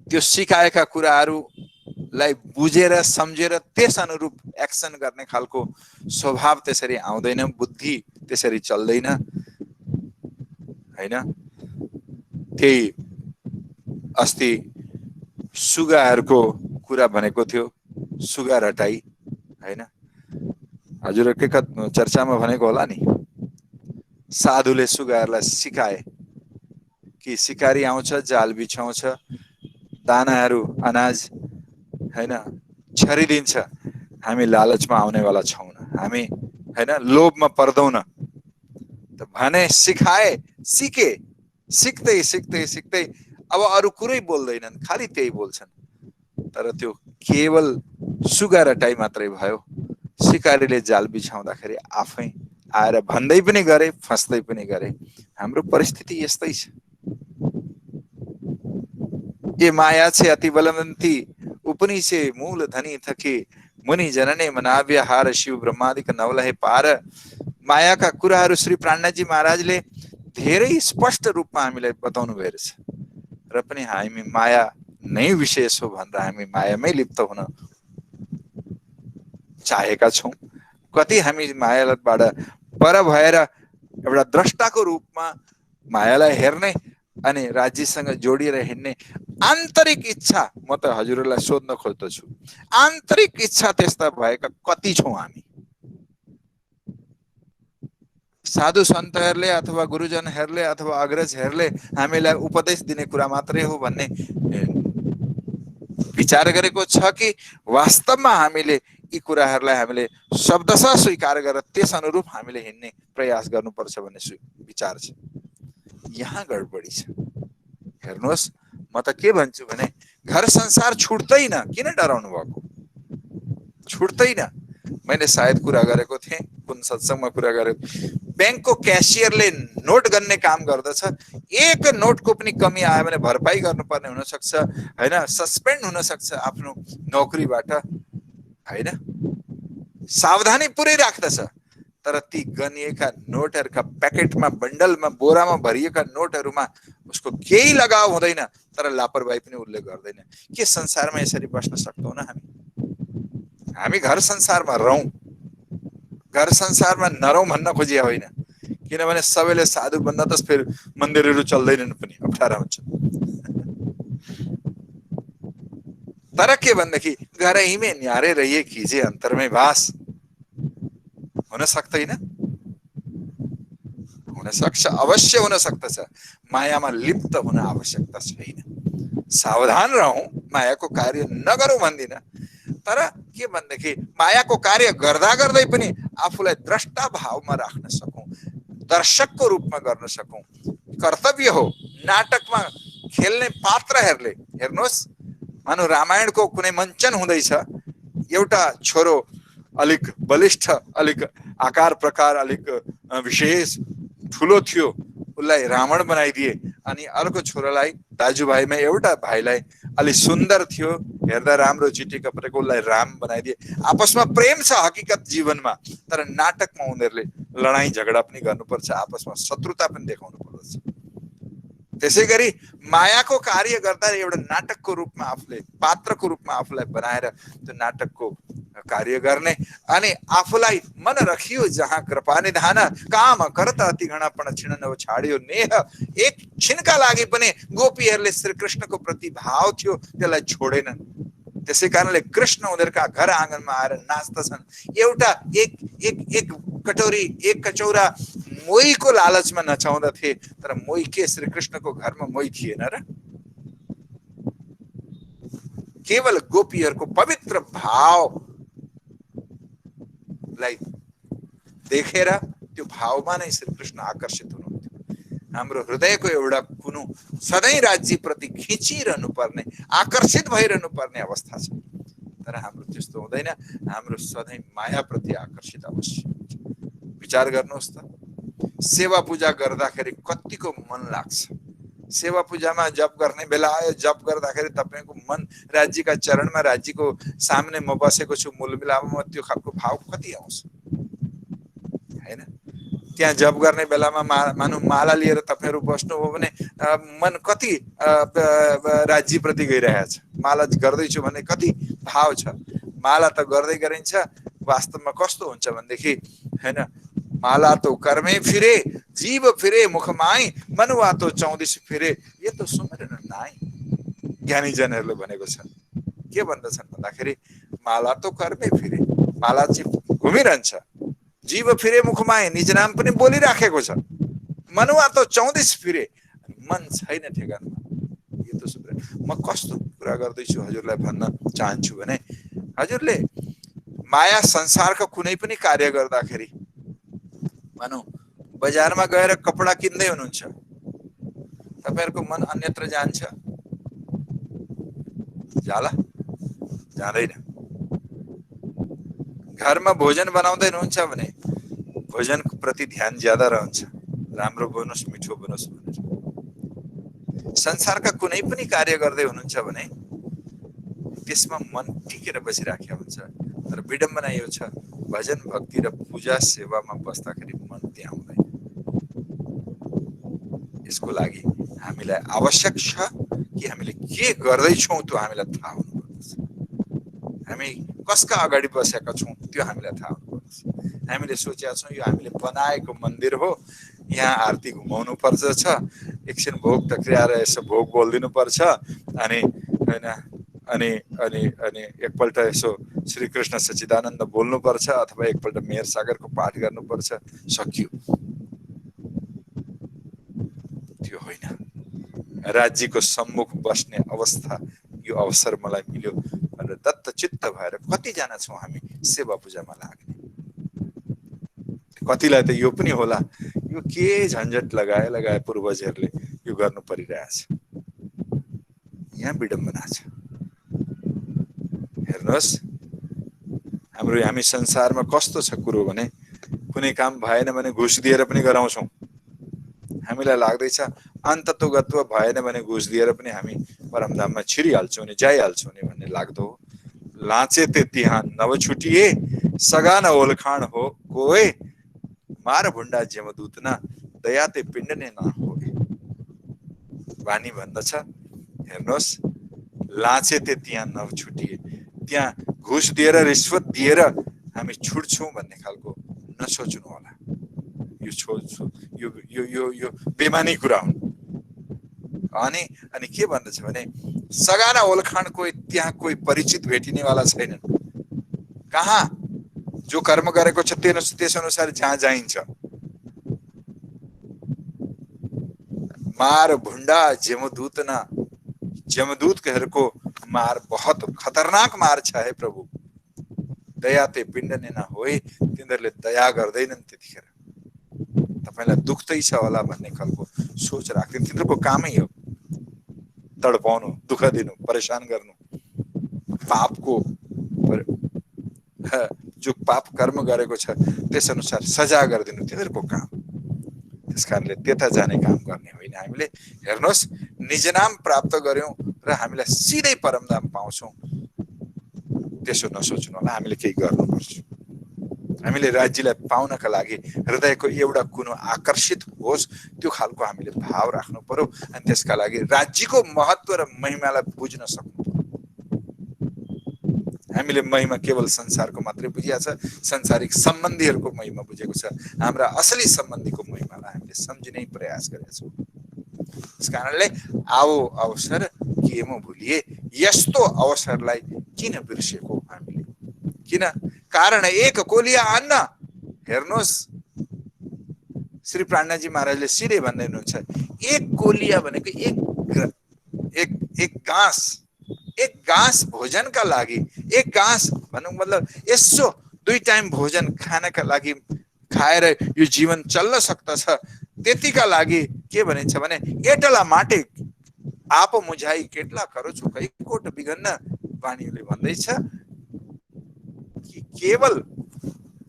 Speaker 7: त्यो सिकाएका कुराहरूलाई बुझेर सम्झेर त्यस अनुरूप एक्सन गर्ने खालको स्वभाव त्यसरी आउँदैन, बुद्धि त्यसरी चल्दैन, हैन? त्यही अस्ति सुगाहरूको कुरा भनेको थियो, सुगा रटाई, हैन? हजुरहरूको चर्चामा भनेको होला नि, साधुले सुगाहरूलाई सिकाए कि शिकारी आउँछ, जाल बिछाउँछ, दानाहरू अनाज, हैन, छरिदिन्छ, हामी लालचमा आउनेवाला छैनौँ, हामी, हैन, लोभमा पर्दैनौँ। त भने सिकाए, सिके, सिक्दै सिक्दै सिक्दै अब अरू कुरै बोल्दैनन्, खालि त्यही बोल्छन्। तर त्यो केवल सुगा रटाई मात्रै भयो। शिकारीले जाल बिछाउँदाखेरि आफै आएर भन्दै पनि गरे, फस्दै पनि गरे। हाम्रो परिस्थिति यस्तै छ। ये माया छे अति बलवन्ती, उपनी से मूल धनी थके, मुनि जनने मनाव्य हार, शिव ब्रह्मादिक नवलहे पार। मायाका कुराहरू श्री प्राणनाथजी महाराजले धेरै स्पष्ट रूपमा हामीलाई बताउनु भएको छ। र पनि हामी माया नै विशेष हो भनेर हामी मायामै लिप्त हुन चाहेका छौँ। कति हामी मायाबाट पर भएर एउटा द्रष्टाको रूपमा मायालाई हेर्ने अनि राज्यसँग जोडिएर हिँड्ने आन्तरिक इच्छा, म त हजुरहरूलाई सोध्न खोज्दछु, आन्तरिक इच्छा त्यस्ता भएका कति छौँ हामी? साधु सन्तहरूले अथवा गुरुजनहरूले अथवा अग्रजहरूले हामीलाई उपदेश दिने कुरा मात्रै हो भन्ने विचार गरेको छ कि वास्तवमा हामीले यी कुराहरूलाई हामीले शब्दशः स्वीकार गरेर त्यस अनुरूप हामीले हिँड्ने प्रयास गर्नुपर्छ भन्ने विचार छ। यहाँ गडबडी छ। हेर्नुहोस्, म त के भन्छु भने घर संसार छुट्दैन, किन डराउनु भएको? छुट्दैन। मैले सायद कुरा गरेको थिएँ, कुन सत्संगमा कुरा गरेको, ब्याङ्कको क्यासियरले नोट गन्ने काम गर्दछ, एक नोटको पनि कमी आयो भने भरपाई गर्नुपर्ने हुनसक्छ, हैन, सस्पेन्ड हुन सक्छ आफ्नो नोकरीबाट, हैन? सावधानी पुरै राख्दछ। तर ती गनिएका नोटहरूका प्याकेटमा, बन्डलमा, बोरामा भरिएका नोटहरूमा उसको केही लगाव हुँदैन, तर लापरवाही पनि उसले गर्दैन। के संसारमा यसरी बस्न सक्दैनौँ न हामी? हामी घर संसारमा रहौँ, घर संसारमा नरौँ भन्न खोजिया होइन। किनभने सबैले साधु भन्दा त फेरि मन्दिरहरू चल्दैनन् पनि, अप्ठ्यारा हुन्छ। तर के भन्दाखेरि घर हिमे न्यारे रहिए कीजिए अन्तरमै वास, हुन सक्दैन? हुन सक्छ, अवश्य हुन सक्दछ। मायामा लिप्त हुन आवश्यकता छैन। सावधान रहौँ, मायाको कार्य नगरौँ भन्दिनँ, तर के भन्दाखेरि मायाको कार्य गर्दा गर्दै पनि आफूलाई द्रष्टा भावमा राख्न सकौँ, दर्शकको रूपमा गर्न सकौँ। कर्तव्य हो। नाटकमा खेल्ने पात्रहरूले, हेर्नुहोस्, मानौ रामायणको कुनै मञ्चन हुँदैछ, एउटा छोरो अलिक बलिष्ठ, अलिक आकार प्रकार अलिक विशेष ठुलो थियो, उसलाई रावण बनाइदिए, अनि अर्को छोरालाई, दाजुभाइमा एउटा भाइलाई अलि सुन्दर थियो, हेर्दा राम्रो चिठी कपरेको, उसलाई राम बनाइदिए। आपसमा प्रेम छ हकीकत जीवनमा, तर नाटकमा उनीहरूले लडाईँ झगडा पनि गर्नुपर्छ, आपसमा शत्रुता पनि देखाउनु पर्दछ। त्यसै गरी मायाको कार्य गर्दा एउटा नाटकको रूपमा आफूले, पात्रको रूपमा आफूलाई बनाएर त्यो नाटकको कार्य गर्ने अनि आफूलाई मन रखियो जहाँ कृपा निधान काम करता अति गणापन छिन नव छाड्यो नेह एक छिनका लागि पनि गोपीहरूले श्री कृष्णको प्रति भाव थियो त्यसलाई छोडेनन् त्यसै कारणले कृष्ण उनीहरूका घर आँगनमा आएर नाच्दछन् एउटा एक कटोरी एक कचौरा मोहीको लालचमा नचाउँदथे तर मोही के श्री कृष्णको घरमा मोही थिएन र केवल गोपीहरूको पवित्र भावलाई देखेर त्यो भावमा नै श्री कृष्ण आकर्षित हुनुहुन्थ्यो हाम्रो हृदयको एउटा कुनो सधैँ राज्य प्रति खिचिरहनु पर्ने आकर्षित भइरहनु पर्ने अवस्था छ तर हाम्रो त्यस्तो हुँदैन हाम्रो सधैँ माया प्रति आकर्षित अवश्य हुन्छ विचार गर्नुहोस् त सेवा पूजा गर्दाखेरि कतिको मन लाग्छ सेवा पूजामा जप गर्ने बेला आयो जप गर्दाखेरि तपाईको मन राज्यका चरणमा राज्यको सामने म बसेको छु मूल मिलापमा त्यो खालको भाव कति आउँछ हैन त्यहाँ जप गर्ने बेलामा मानु माला लिएर तपाईहरु बस्नु हो भने मन कति राज्य प्रति गइरहेछ माला गर्दै छु भने कति भाव छ माला त गर्दै गरिन्छ वास्तवमा कस्तो हुन्छ भन्देखि हैन माला तो कर्मे फिरे जीव फिरे मुखमाई मनुवा तो 34 फिरे ये तो सुमिरन नाई ज्ञानी जनहरुले भनेको छ के भन्दछन् भन्दाखेरि माला तो कर्मे फिरे माला चाहिँ घुमिरहन्छ जीव फिरे मुखमाई निज नाम पनि बोलिराखेको छ मनुवा तो 34 फिरे मन छैन ठेगानमा यो त सुमिरन म कस्तो कुरा गर्दै छु हजुरलाई भन्न चाहन्छु भने हजुरले माया संसारको कुनै पनि कार्य गर्दाखेरि मानौ बजारमा गएर कपडा किन्दै हुनुहुन्छ तपाईहरुको मन अन्यत्र जान्छ जाला जाँदैन घरमा भोजन बनाउँदै हुनुहुन्छ भने भोजनको प्रति ध्यान ज्यादा रहन्छ राम्रो बनोस् मिठो बनोस् भनेर संसारका कुनै पनि कार्य गर्दै हुनुहुन्छ भने त्यसमा मन टिकेर बसिराखेको हुन्छ तर विडम्बना यो छ भजन भक्ति र पूजा सेवामा बस्दाखेरि मन त्यहाँ आउँदैन यसको लागि हामीलाई आवश्यक छ कि हामीले के गर्दै छौं त्यो हामीलाई थाहा हुनुपर्छ हामी कसका अगाडि बसेका छौं त्यो हामीलाई थाहा हुनुपर्छ हामीले सोचेका छौं यो हामीले बनाएको मन्दिर हो यहाँ आरती घुमाउनु पर्छ छ एकछिन भोग टक्राएर यसो भोग बोल्दिनु पर्छ अनि हैन अनि एकपल्ट यसो श्री कृष्ण सच्चिदानन्द बोल्नु पर्छ अथवा एकपल्ट मेहर सागरको पाठ गर्नु पर्छ सकियो त्यो होइन राज्यको सम्मुख बस्ने अवस्था यो अवसर मलाई मिल्यो भनेर दत्त चित्त भएर कति जना छौं हामी सेवा पूजामा लाग्ने कतिलाई त यो पनि होला यो के झन्झट लगाए पूर्वजहरूले यो गर्नु परिरहेछ यहाँ विडम्बना छ हेर्नुहोस् हामी संसारमा कस्तो छ कुरो भने कुनै काम भएन भने घुस दिएर पनि गराउँछौं हामीलाई लाग्दैछ अन्ततोगत्व भएन भने घुस दिएर पनि हामी परमधाममा छिरिहाल्छौं नि जाइहाल्छौं नि भन्ने लाग्दो लाचे ते तिहां नव छुटिए सगान ओलखान हो कोए मार भुण्डा जमदूत न दया ते पिण्ड ने ना होए वाणी भन्दछ हेर्नुहोस् लाचे ते तिहां नव छुटिए त्यहाँ घुस दिएर रिश्वत दिएर हामी छुट्छौं भन्ने खालको नसोच्नु होला यो बेमानी कुरा हुन् अनि के भन्दछ भने सगाना ओलखान कोही त्यहाँ कोही परिचित भेटिनेवाला छैनन् कहाँ जो कर्म गरेको छ त्यस अनुसार जहाँ जाइन्छ मार भुण्डा जमदूत न जमदूतहरूको मार बहुत खतरनाक मार छ है प्रभु दया ते पिण्ड ने ना होए तिनीहरूले दया गर्दैनन् त्यतिखेर तपाईलाई दुख्दै छ होला भन्ने खालको सोच राख्दै तिनीहरूको कामै हो तडपाउनु दुःख दिनु परेशान गर्नु पापको जो पाप कर्म गरेको छ त्यस अनुसार सजा गरिदिनु तिनीहरूको काम त्यसकारणले त्यता जाने काम गर्ने होइन हामीले हेर्नुहोस् निज नाम प्राप्त गर्यौं र हामीलाई सिधै परमधाम पाउँछौं त्यसो नसोच्नु होला हामीले केही गर्नुपर्छ हामीले राज्यलाई पाउनका लागि हृदयको एउटा कुनो आकर्षित होस् त्यो खालको हामीले भाव राख्नु पर्यो अनि त्यसका लागि राज्यको महत्त्व र महिमालाई बुझ्न सक्नु पर्यो हामीले महिमा केवल संसारको मात्रै बुझिया छ, संसारिक सम्बन्धीहरूको महिमा बुझेको छ। हाम्रा असली सम्बन्धीको महिमालाई हामीले सम्झिनै प्रयास गरेका छौँ। त्यस कारणले आओ अवसर के म भुलिए, यस्तो अवसरलाई किन बिर्सेको हामीले? किन? कारण एक कोलिया अन्न। हेर्नुहोस्, श्री प्राणनाथजी महाराजले सिधै भन्दै हुनुहुन्छ, एक कोलिया भनेको एक घाँस भोजनका लागि, एक घाँस भन्नु मतलब यसो 2 टाइम भोजन खानका लागि खाएर यो जीवन चल्न सक्दछ, त्यतिका लागि के भनिन्छ भने एटला माटे आप मुझाई केटला करो छु कई कोट बिगन्न। वाणीले भन्दैछ कि केवल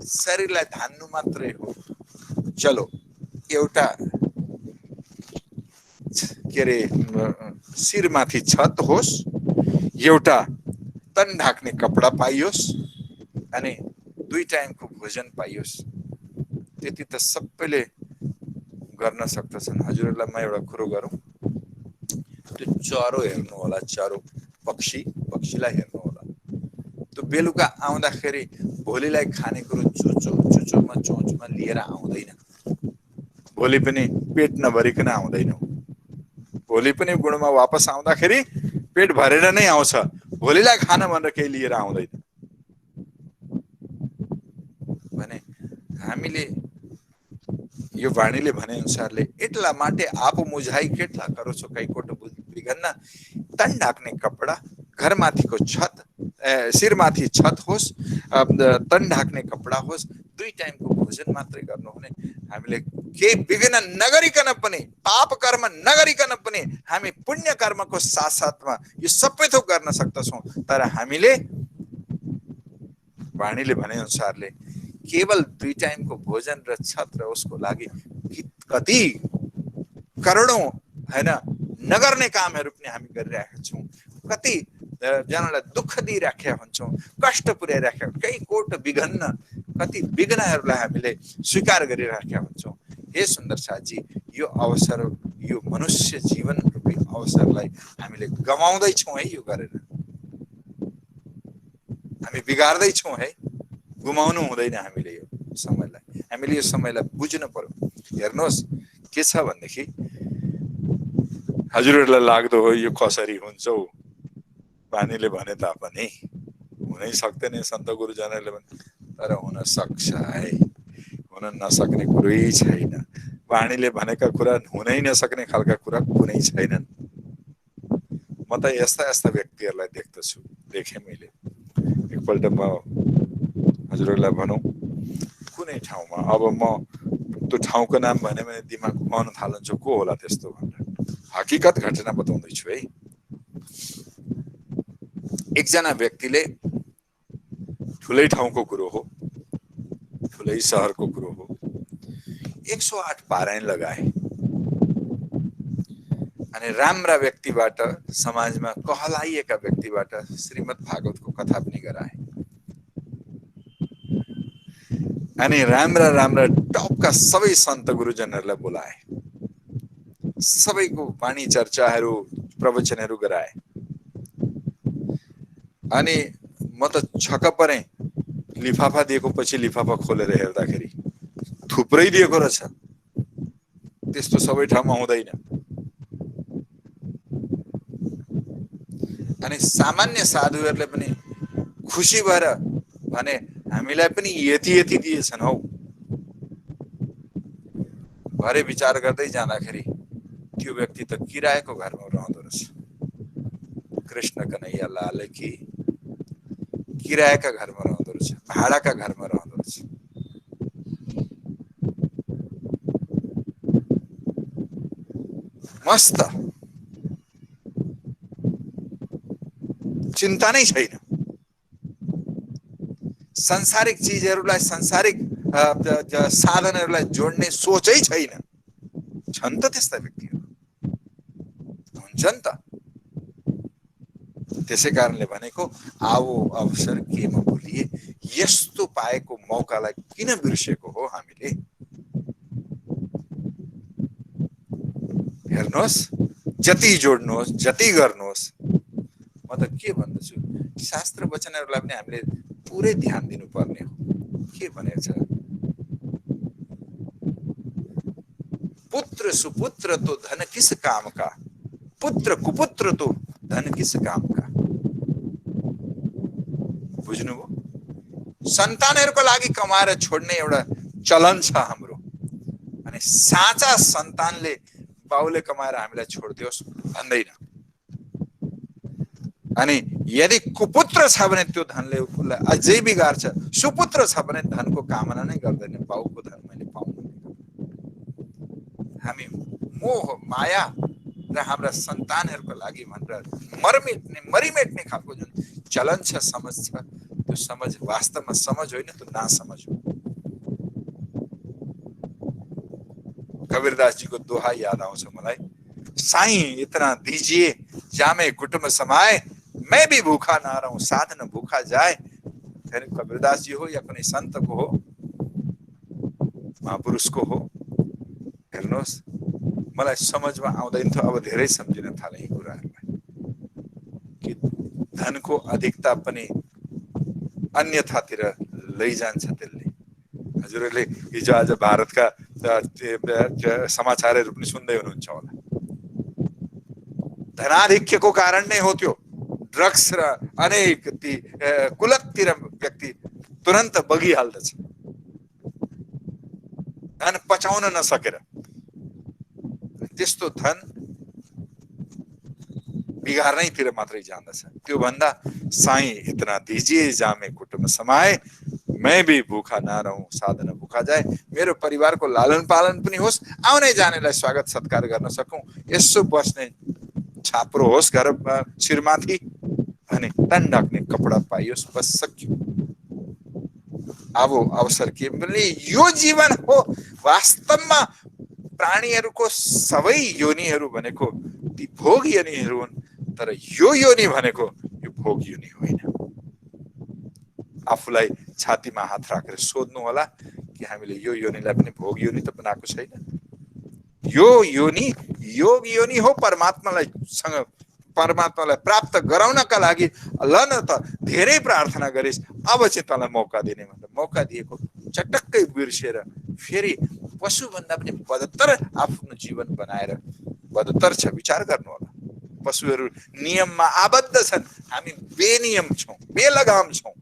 Speaker 7: शरीरलाई धान्नु मात्रै हो। चलो, एउटा के अरे शिरमाथि छत होस्, एउटा तन ढाक्ने कपडा पाइयोस् अनि 2 टाइमको भोजन पाइयोस्, त्यति त सबैले गर्न सक्दछन्। हजुरहरूलाई म एउटा कुरो गरौँ, त्यो चरो हेर्नु होला, चरो पक्षीलाई हेर्नु होला। त्यो बेलुका आउँदाखेरि भोलिलाई खाने कुरो चुचोमा चोचमा लिएर आउँदैन। भोलि पनि पेट नभरिकन आउँदैन। भोलि पनि गुणमा वापस आउँदाखेरि पेट भरेर नै आउँछ, भोलिलाई खान भनेर केही लिएर आउँदैन। भने हामीले यो वाणीले भने अनुसारले एटला माटे आप मुझाई केटला करो छो कई कोट बिगन्न। तन ढाक्ने कपडा, घरमाथिको छत, शिरमाथि छत होस्, तन ढाक्ने कपडा होस्, 2 टाइमको भोजन मात्रै गर्नुहुने। हामीले केही विघ्न नगरिकन पनि, पाप कर्म नगरिकन पनि हामी पुण्य कर्मको साथसाथमा यो सबै थोक गर्न सक्दछौँ। तर हामीले वाणीले भने अनुसारले केवल 2 टाइमको भोजन र छत र उसको लागि कति करोडौं हैन नगर्ने कामहरू पनि हामी गरिरहेका छौँ। कति जनालाई दुःख दिइराखेका हुन्छौँ, कष्ट पुर्याइराखेका, कई कोट विघ्न, कति विघ्नहरूलाई हामीले स्वीकार गरिराखेका हुन्छौँ। हे सुन्दर साथजी, यो अवसर, यो मनुष्य जीवन रूपी अवसरलाई हामीले गमाउँदैछौँ है। यो गरेर हामी बिगार्दैछौँ है। गुमाउनु हुँदैन हामीले यो समयलाई। हामीले यो समयलाई बुझ्नु पर्यो। हेर्नुहोस् के छ भनेदेखि हजुरहरूलाई लाग्दो हो यो कसरी हुन्छ हौ, वाणीले भने तापनि हुनै सक्दैन सन्त गुरुजनहरूले भने, तर हुन सक्छ है। हुन नसक्ने कुरै छैन। वाणीले भनेका कुरा हुनै नसक्ने खालका कुरा कुनै छैनन्। म त यस्ता व्यक्तिहरूलाई देखेँ मैले। एकपल्ट म हजुरहरूलाई भनौँ कुनै ठाउँमा, अब म त्यो ठाउँको नाम भने दिमाग घुमाउन थाल्छु, को होला त्यस्तो भनेर। हकीकत घटना बताउँदैछु है। एकजना व्यक्तिले, ठुलै ठाउँको कुरो हो, ठुलै सहरको कुरो हो, 108 पारायण लगाए अनि राम्रा व्यक्तिबाट, समाजमा कहलाइएका व्यक्तिबाट श्रीमद् भागवतको कथा पनि गराए अनि राम्रा टपका सबै सन्त गुरुजनहरूलाई बोलाए, सबैको वाणी चर्चाहरू, प्रवचनहरू गराए। अनि म त छक्क परेँ। लिफाफा दिएको पछि लिफाफा खोलेर हेर्दाखेरि थुप्रै दिएको रहेछ। त्यस्तो सबै ठाउँमा हुँदैन। अनि सामान्य साधुहरूले पनि खुसी भएर भने हामीलाई पनि यति दिएछन् हौ। भरे विचार गर्दै जाँदाखेरि त्यो व्यक्ति त किरायको घरमा रहँदो रहेछ। कृष्ण कन्हैया लाल की किरायका घरमा रहँदो रहेछ, भाडाका घरमा रहँदो रहेछ। मस्त, चिन्ता नै छैन। सांसारिक चिजहरूलाई, सांसारिक साधनहरूलाई जोड्ने सोचै छैन। छन् त त्यस्ता व्यक्तिहरू, हुन्छन् त। त्यसै कारणले भनेको आओ अवसर के म भुलिए, यस्तो पाएको मौकालाई किन बिर्सेको हो हामीले? हेर्नुहोस्, जति जोड्नुहोस्, जति गर्नुहोस्, म त के भन्दछु, शास्त्र वचनहरूलाई पनि हामीले पुरै ध्यान दिनुपर्ने हो। के भनेको छ? पुत्र सुपुत्र तो धन किस काम का, पुत्र कुपुत्र तो धन किस काम का। बुझ्नुभयो? सन्तानहरूको लागि कमाएर छोड्ने एउटा चलन छ हाम्रो, अनि साँचा सन्तानले बाउले कमाएर हामीलाई छोड्दियोस् भन्दैन। अनि यदि कुपुत्र छ भने त्यो धनले उसलाई अझै बिगार्छ, सुपुत्र छ भने धनको कामना नै गर्दैन, बाउको धन मैले पाउनु। हामी मोह माया र हाम्रा सन्तानहरूको लागि भनेर मरिमेट्ने खालको जुन चलन छ, समझ छ, त्यो समझ वास्तवमा समझ होइन, त्यो नासमझ हो। कबीरदास जी को दोहा याद आउँछ मलाई, साईं इतना दीजिए जामे कुटुम्ब समाए, मैं भी भूखा ना रहूं साध न भूखा जाए। कबीरदास जी हो या कुनै सन्तको हो, महापुरुषको हो, हेर्नुहोस् मलाई समझमा आउँदैन थियो, अब धेरै सम्झिन थाले यी कुराहरूलाई कि धनको अधिकता पनि अन्यथातिर लैजान्छ त्यसले। हजुरहरूले हिजो आज भारतका समाचारहरू पनि सुन्दै हुनुहुन्छ होला। धनाधिक्यको कारण नै हो त्यो। ड्रग्स र अनेक ती कुलततिर व्यक्ति तुरन्त बगिहाल्दछ, धन पचाउन नसकेर। त्यस्तो धन बिगार्नैतिर मात्रै जान्दछ। त्यो भन्दा साईं इतना दीजिए जामे कुटुम्ब समाए, मैं भी भूखा ना रहूं साधन भूखा जाए। मेरो परिवारको लालन पालन पनि होस्, आउने जानेलाई स्वागत सत्कार गर्न सकौं, यसो बस्ने छाप्रो होस् घर शिरमाथि, अनि तन ढाक्ने कपडा पाइयोस्, बस सक्यो। अब अवसर के मिल्ने यो जीवन हो। वास्तवमा प्राणीहरूको सबै योनिहरू भनेको ती भोग योनिहरू हुन्, तर यो योनि भनेको यो भोग योनि होइन। आफूलाई छातीमा हात राखेर सोध्नु होला कि हामीले यो योनिलाई पनि भोग योनि त बनाएको छैन। यो योनि योग योनि हो। परमात्मालाई प्राप्त गराउनका लागि ल न त धेरै प्रार्थना गरिस्, अब चाहिँ तँलाई मौका दिने भनेर मौका दिएको चटक्कै बिर्सेर फेरि पशुभन्दा पनि बदतर आफ्नो जीवन बनाएर बदतर छ। विचार गर्नु होला। पशुहरू नियममा आबद्ध छन्, हामी बेनियम छौं, बेलगाम छौं,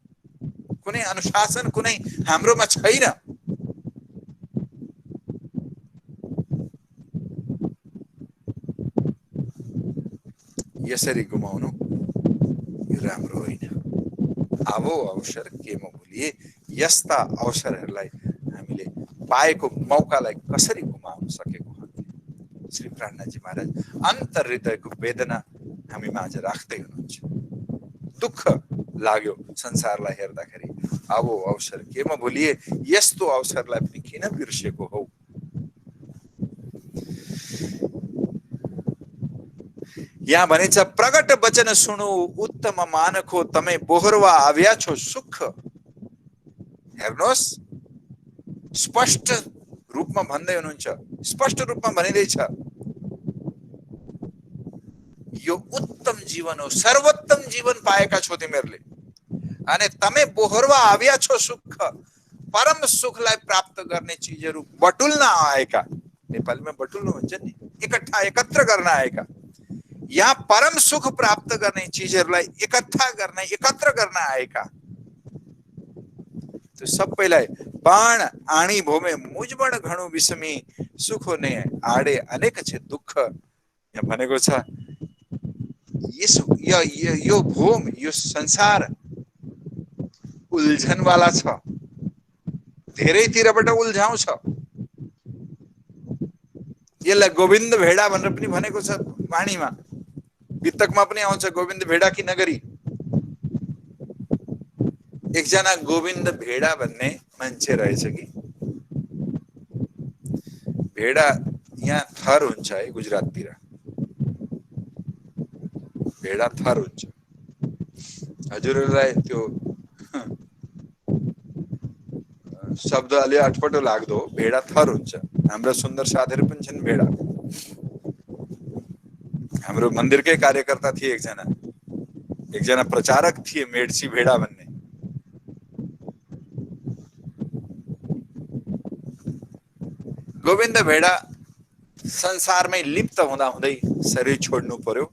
Speaker 7: कुनै अनुशासन कुनै हाम्रोमा छैन। यसरी गुमाउनु यो राम्रो होइन। आवो अवसर केमा भुलिए, यस्ता अवसरहरूलाई हामीले पाएको मौकालाई कसरी गुमाउन सकेको हुन्थ्यो। श्री प्राणनाथजी महाराज अन्तर हृदयको वेदना हामी माझ राख्दै हुनुहुन्छ। दुःख लाग्यो संसारलाई हेर्दाखेरि, आवो अवसर केमा भुलिए, यस्तो अवसरलाई पनि किन बिर्सेको हौ। यहाँ भनिन्छ, प्रगट वचन सुनु उत्तम मानको, तमै बोहरवा आव्या छो सुख। हेर्नुहोस्, स्पष्ट रूपमा भन्दै हुनुहुन्छ, स्पष्ट रूपमा भनिँदैछ, यो उत्तम जीवन हो, सर्वोत्तम जीवन पाएका छौ तिमीहरूले, अनि तमै बोहरवा आव्या छो सुख। परम सुखलाई प्राप्त गर्ने चिजहरू बटुल्न आएका, नेपालीमा बटुल्नु भन्छ नि, एकत्र गर्न आएका। यहाँ परम सुख प्राप्त गर्ने चिजहरूलाई एकत्र गर्न आएका। त्यो सबैलाई बाण आणी भोमे मुजबड घणु विषमी, सुख हुने आडे अनेक छे दुःख। यहाँ भनेको छ, यो भूम, यो संसार उल्झनवाला छ, धेरैतिरबाट उल्झाउँछ। यसलाई गोविन्द भेडा भनेर पनि भनेको छ वाणीमा, वितकमा पनि आउँछ, गोविन्द भेडा की नगरी। एकजना गोविन्द भेडा भन्ने मान्छे रहेछ कि, भेडा यहाँ थर हुन्छ है, गुजराततिर भेडा थर हुन्छ। हजुरहरूलाई त्यो शब्द अलि अटपटो लाग्दो, भेडा थर हुन्छ। हाम्रा सुन्दर साथीहरू पनि छन् भेडा। हाम्रो मन्दिरकै कार्यकर्ता थिए एकजना, एकजना प्रचारक थिए मेड्सी भेडा भन्ने। गोविन्द भेडा संसारमै लिप्त हुँदा हुँदै शरीर छोड्नु पर्यो।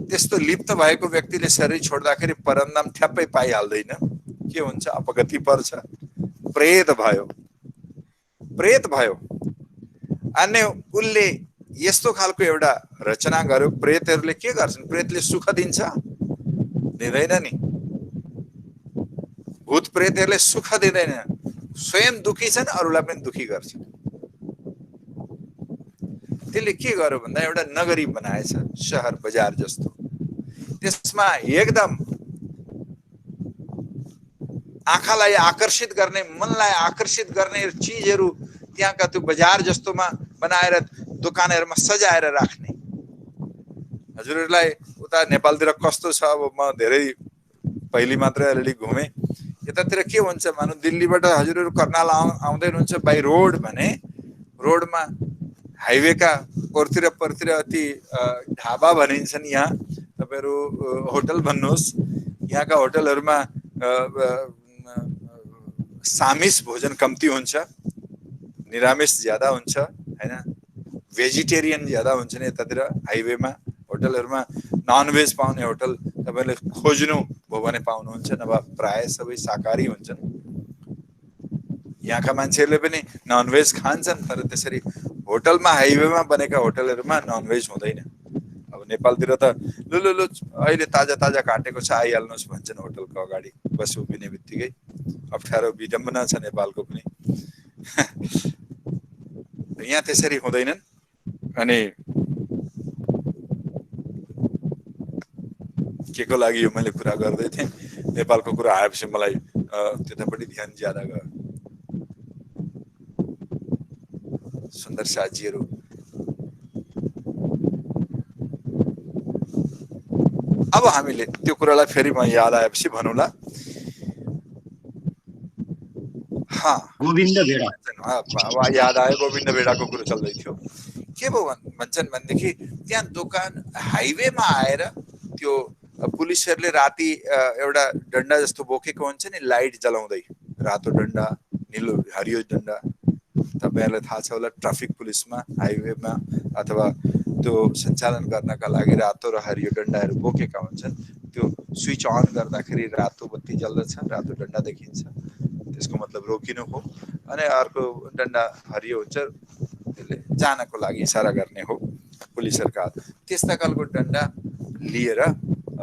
Speaker 7: त्यस्तो लिप्त भएको व्यक्तिले शरीर छोड्दाखेरि परमधाम ठ्याप्पै पाइहाल्दैन। के हुन्छ? अपगति पर्छ, प्रेत भयो। प्रेत भयो अनि उसले यस्तो खालको एउटा रचना गर्यो। प्रेतहरूले के गर्छन्? प्रेतले सुख दिन्छ? दिँदैन नि। भूत प्रेतहरूले सुख दिँदैन, स्वयं दुखी छन्, अरूलाई पनि दुखी गर्छन्। त्यसले के गर्यो भन्दा एउटा नगरी बनाएछ, शहर बजार जस्तो। त्यसमा एकदम आँखालाई आकर्षित गर्ने, मनलाई आकर्षित गर्ने चिजहरू त्यहाँका त्यो बजार जस्तोमा बनाएर दोकानहरूमा सजाएर राख्ने। हजुरहरूलाई उता नेपालतिर कस्तो छ? अब म धेरै पहिले मात्रै अलिअलि घुमेँ। यतातिर के हुन्छ भनौँ, दिल्लीबाट हजुरहरू कर्नाल आउँदै हुनुहुन्छ बाई रोड भने रोडमा हाइवेका पर्तिर अति ढाबा भनिन्छन्। यहाँ तपाईँहरू होटल भन्नुहोस्, यहाँका होटलहरूमा सामिस भोजन कम्ती हुन्छ, निरामिष ज्यादा हुन्छ हैन, भेजिटेरियन ज्यादा हुन्छ नि। यतातिर हाइवेमा होटलहरूमा ननभेज पाउने होटल तपाईँले खोज्नु भयो भने पाउनुहुन्छ, नभए प्राय सबै शाकाहारी हुन्छन्। यहाँका मान्छेहरूले पनि ननभेज खान्छन्, तर त्यसरी होटलमा हाइवेमा बनेका होटलहरूमा ननभेज हुँदैन। अब नेपालतिर त लु अहिले ताजा काटेको छ आइहाल्नुहोस् भन्छन् होटलको अगाडि। बस उभिने बित्तिकै अप्ठ्यारो विडम्बना छ नेपालको पनि। यहाँ त्यसरी हुँदैनन्। अनि के को लागि यो मैले कुरा गर्दै थिएँ? नेपालको कुरा आएपछि मलाई त्यतापट्टि ध्यान ज्यादा गयो। सुन्दर साथीहरू, अब हामीले त्यो कुरालाई फेरि म याद आएपछि भनौँला।
Speaker 8: गोविन्द भेडा
Speaker 7: याद आयो, गोविन्द भेडाको कुरो चल्दै थियो। के भयो भन्छन् भनेदेखि त्यहाँ दोकान हाइवेमा आएर त्यो पुलिसहरूले राति एउटा डन्डा जस्तो बोकेको हुन्छ नि, लाइट जलाउँदै, रातो डन्डा, निलो हरियो डन्डा। तपाईँहरूलाई थाहा छ होला, ट्राफिक पुलिसमा हाइवेमा अथवा त्यो सञ्चालन गर्नका लागि रातो र हरियो डन्डाहरू बोकेका हुन्छन्। त्यो स्विच अन गर्दाखेरि रातो बत्ती जल्दछ, रातो डन्डा देखिन्छ, त्यसको मतलब रोकिनु हो। अनि अर्को डन्डा हरियो हुन्छ, त्यसले जानको लागि इसारा गर्ने हो पुलिसहरूका। त्यस्ता खालको डन्डा लिएर,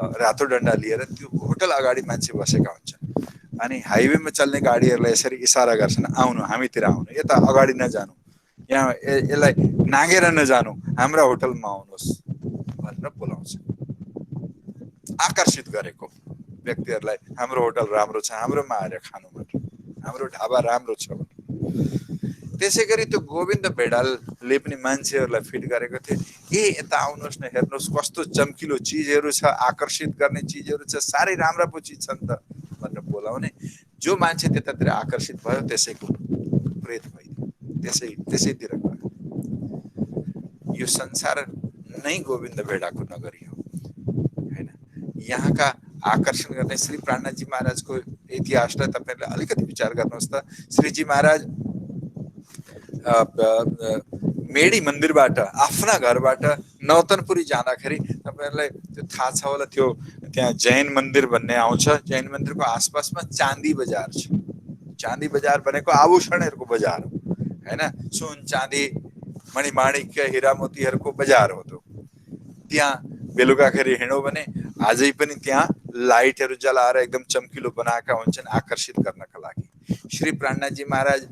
Speaker 7: रातो डन्डा लिएर त्यो होटल अगाडि मान्छे बसेका हुन्छन्। अनि हाइवेमा चल्ने गाडीहरूलाई यसरी इसारा गर्छन्, आउनु, हामीतिर आउनु, यता अगाडि नजानु, यहाँ यसलाई नागेर नजानु, हाम्रा होटलमा आउनुहोस् भनेर बोलाउँछ। आकर्षित गरेको व्यक्तिहरूलाई हाम्रो होटल राम्रो छ, हाम्रोमा आएर खानु भनेर, हाम्रो ढाबा राम्रो छ भनेर। त्यसै गरी त्यो गोविन्द भेडालले पनि मान्छेहरूलाई फिट गरेको थिए। यता आउनुहोस् न, हेर्नुहोस् कस्तो चम्किलो चिजहरू छ, आकर्षित गर्ने चिजहरू छ, साह्रै राम्रा पो चिज छन् त भनेर बोलाउने। जो मान्छे त्यतातिर आकर्षित भयो त्यसैको प्रेत भइदियो, त्यसैतिर गयो। यो संसार नै गोविन्द भेडाको नगरी हो हैन। यहाँका आकर्षण गर्ने श्री प्राणनाथजी महाराजको इतिहासलाई तपाईँहरूले अलिकति विचार गर्नुहोस् त। श्रीजी महाराज मेडी मन्दिरबाट, आफ्ना घरबाट नौतनपुरी जाँदाखेरि तपाईँहरूलाई त्यो थाहा छ होला, त्यो त्यहाँ जैन मन्दिर भन्ने आउँछ। जैन मन्दिरको आसपासमा चाँदी बजार छ। चाँदी बजार भनेको आभूषणहरूको बजार हो हैन, सुन चाँदी मणिमाणिक्य हिरा मोतीहरूको बजार हो। त्यहाँ बेलुकाखेरि हिँड्यो भने आजै पनि त्यहाँ लाइटहरू जलाएर एकदम चम्किलो बनाएका हुन्छन् आकर्षित गर्नका लागि। श्री प्राणनाथजी महाराज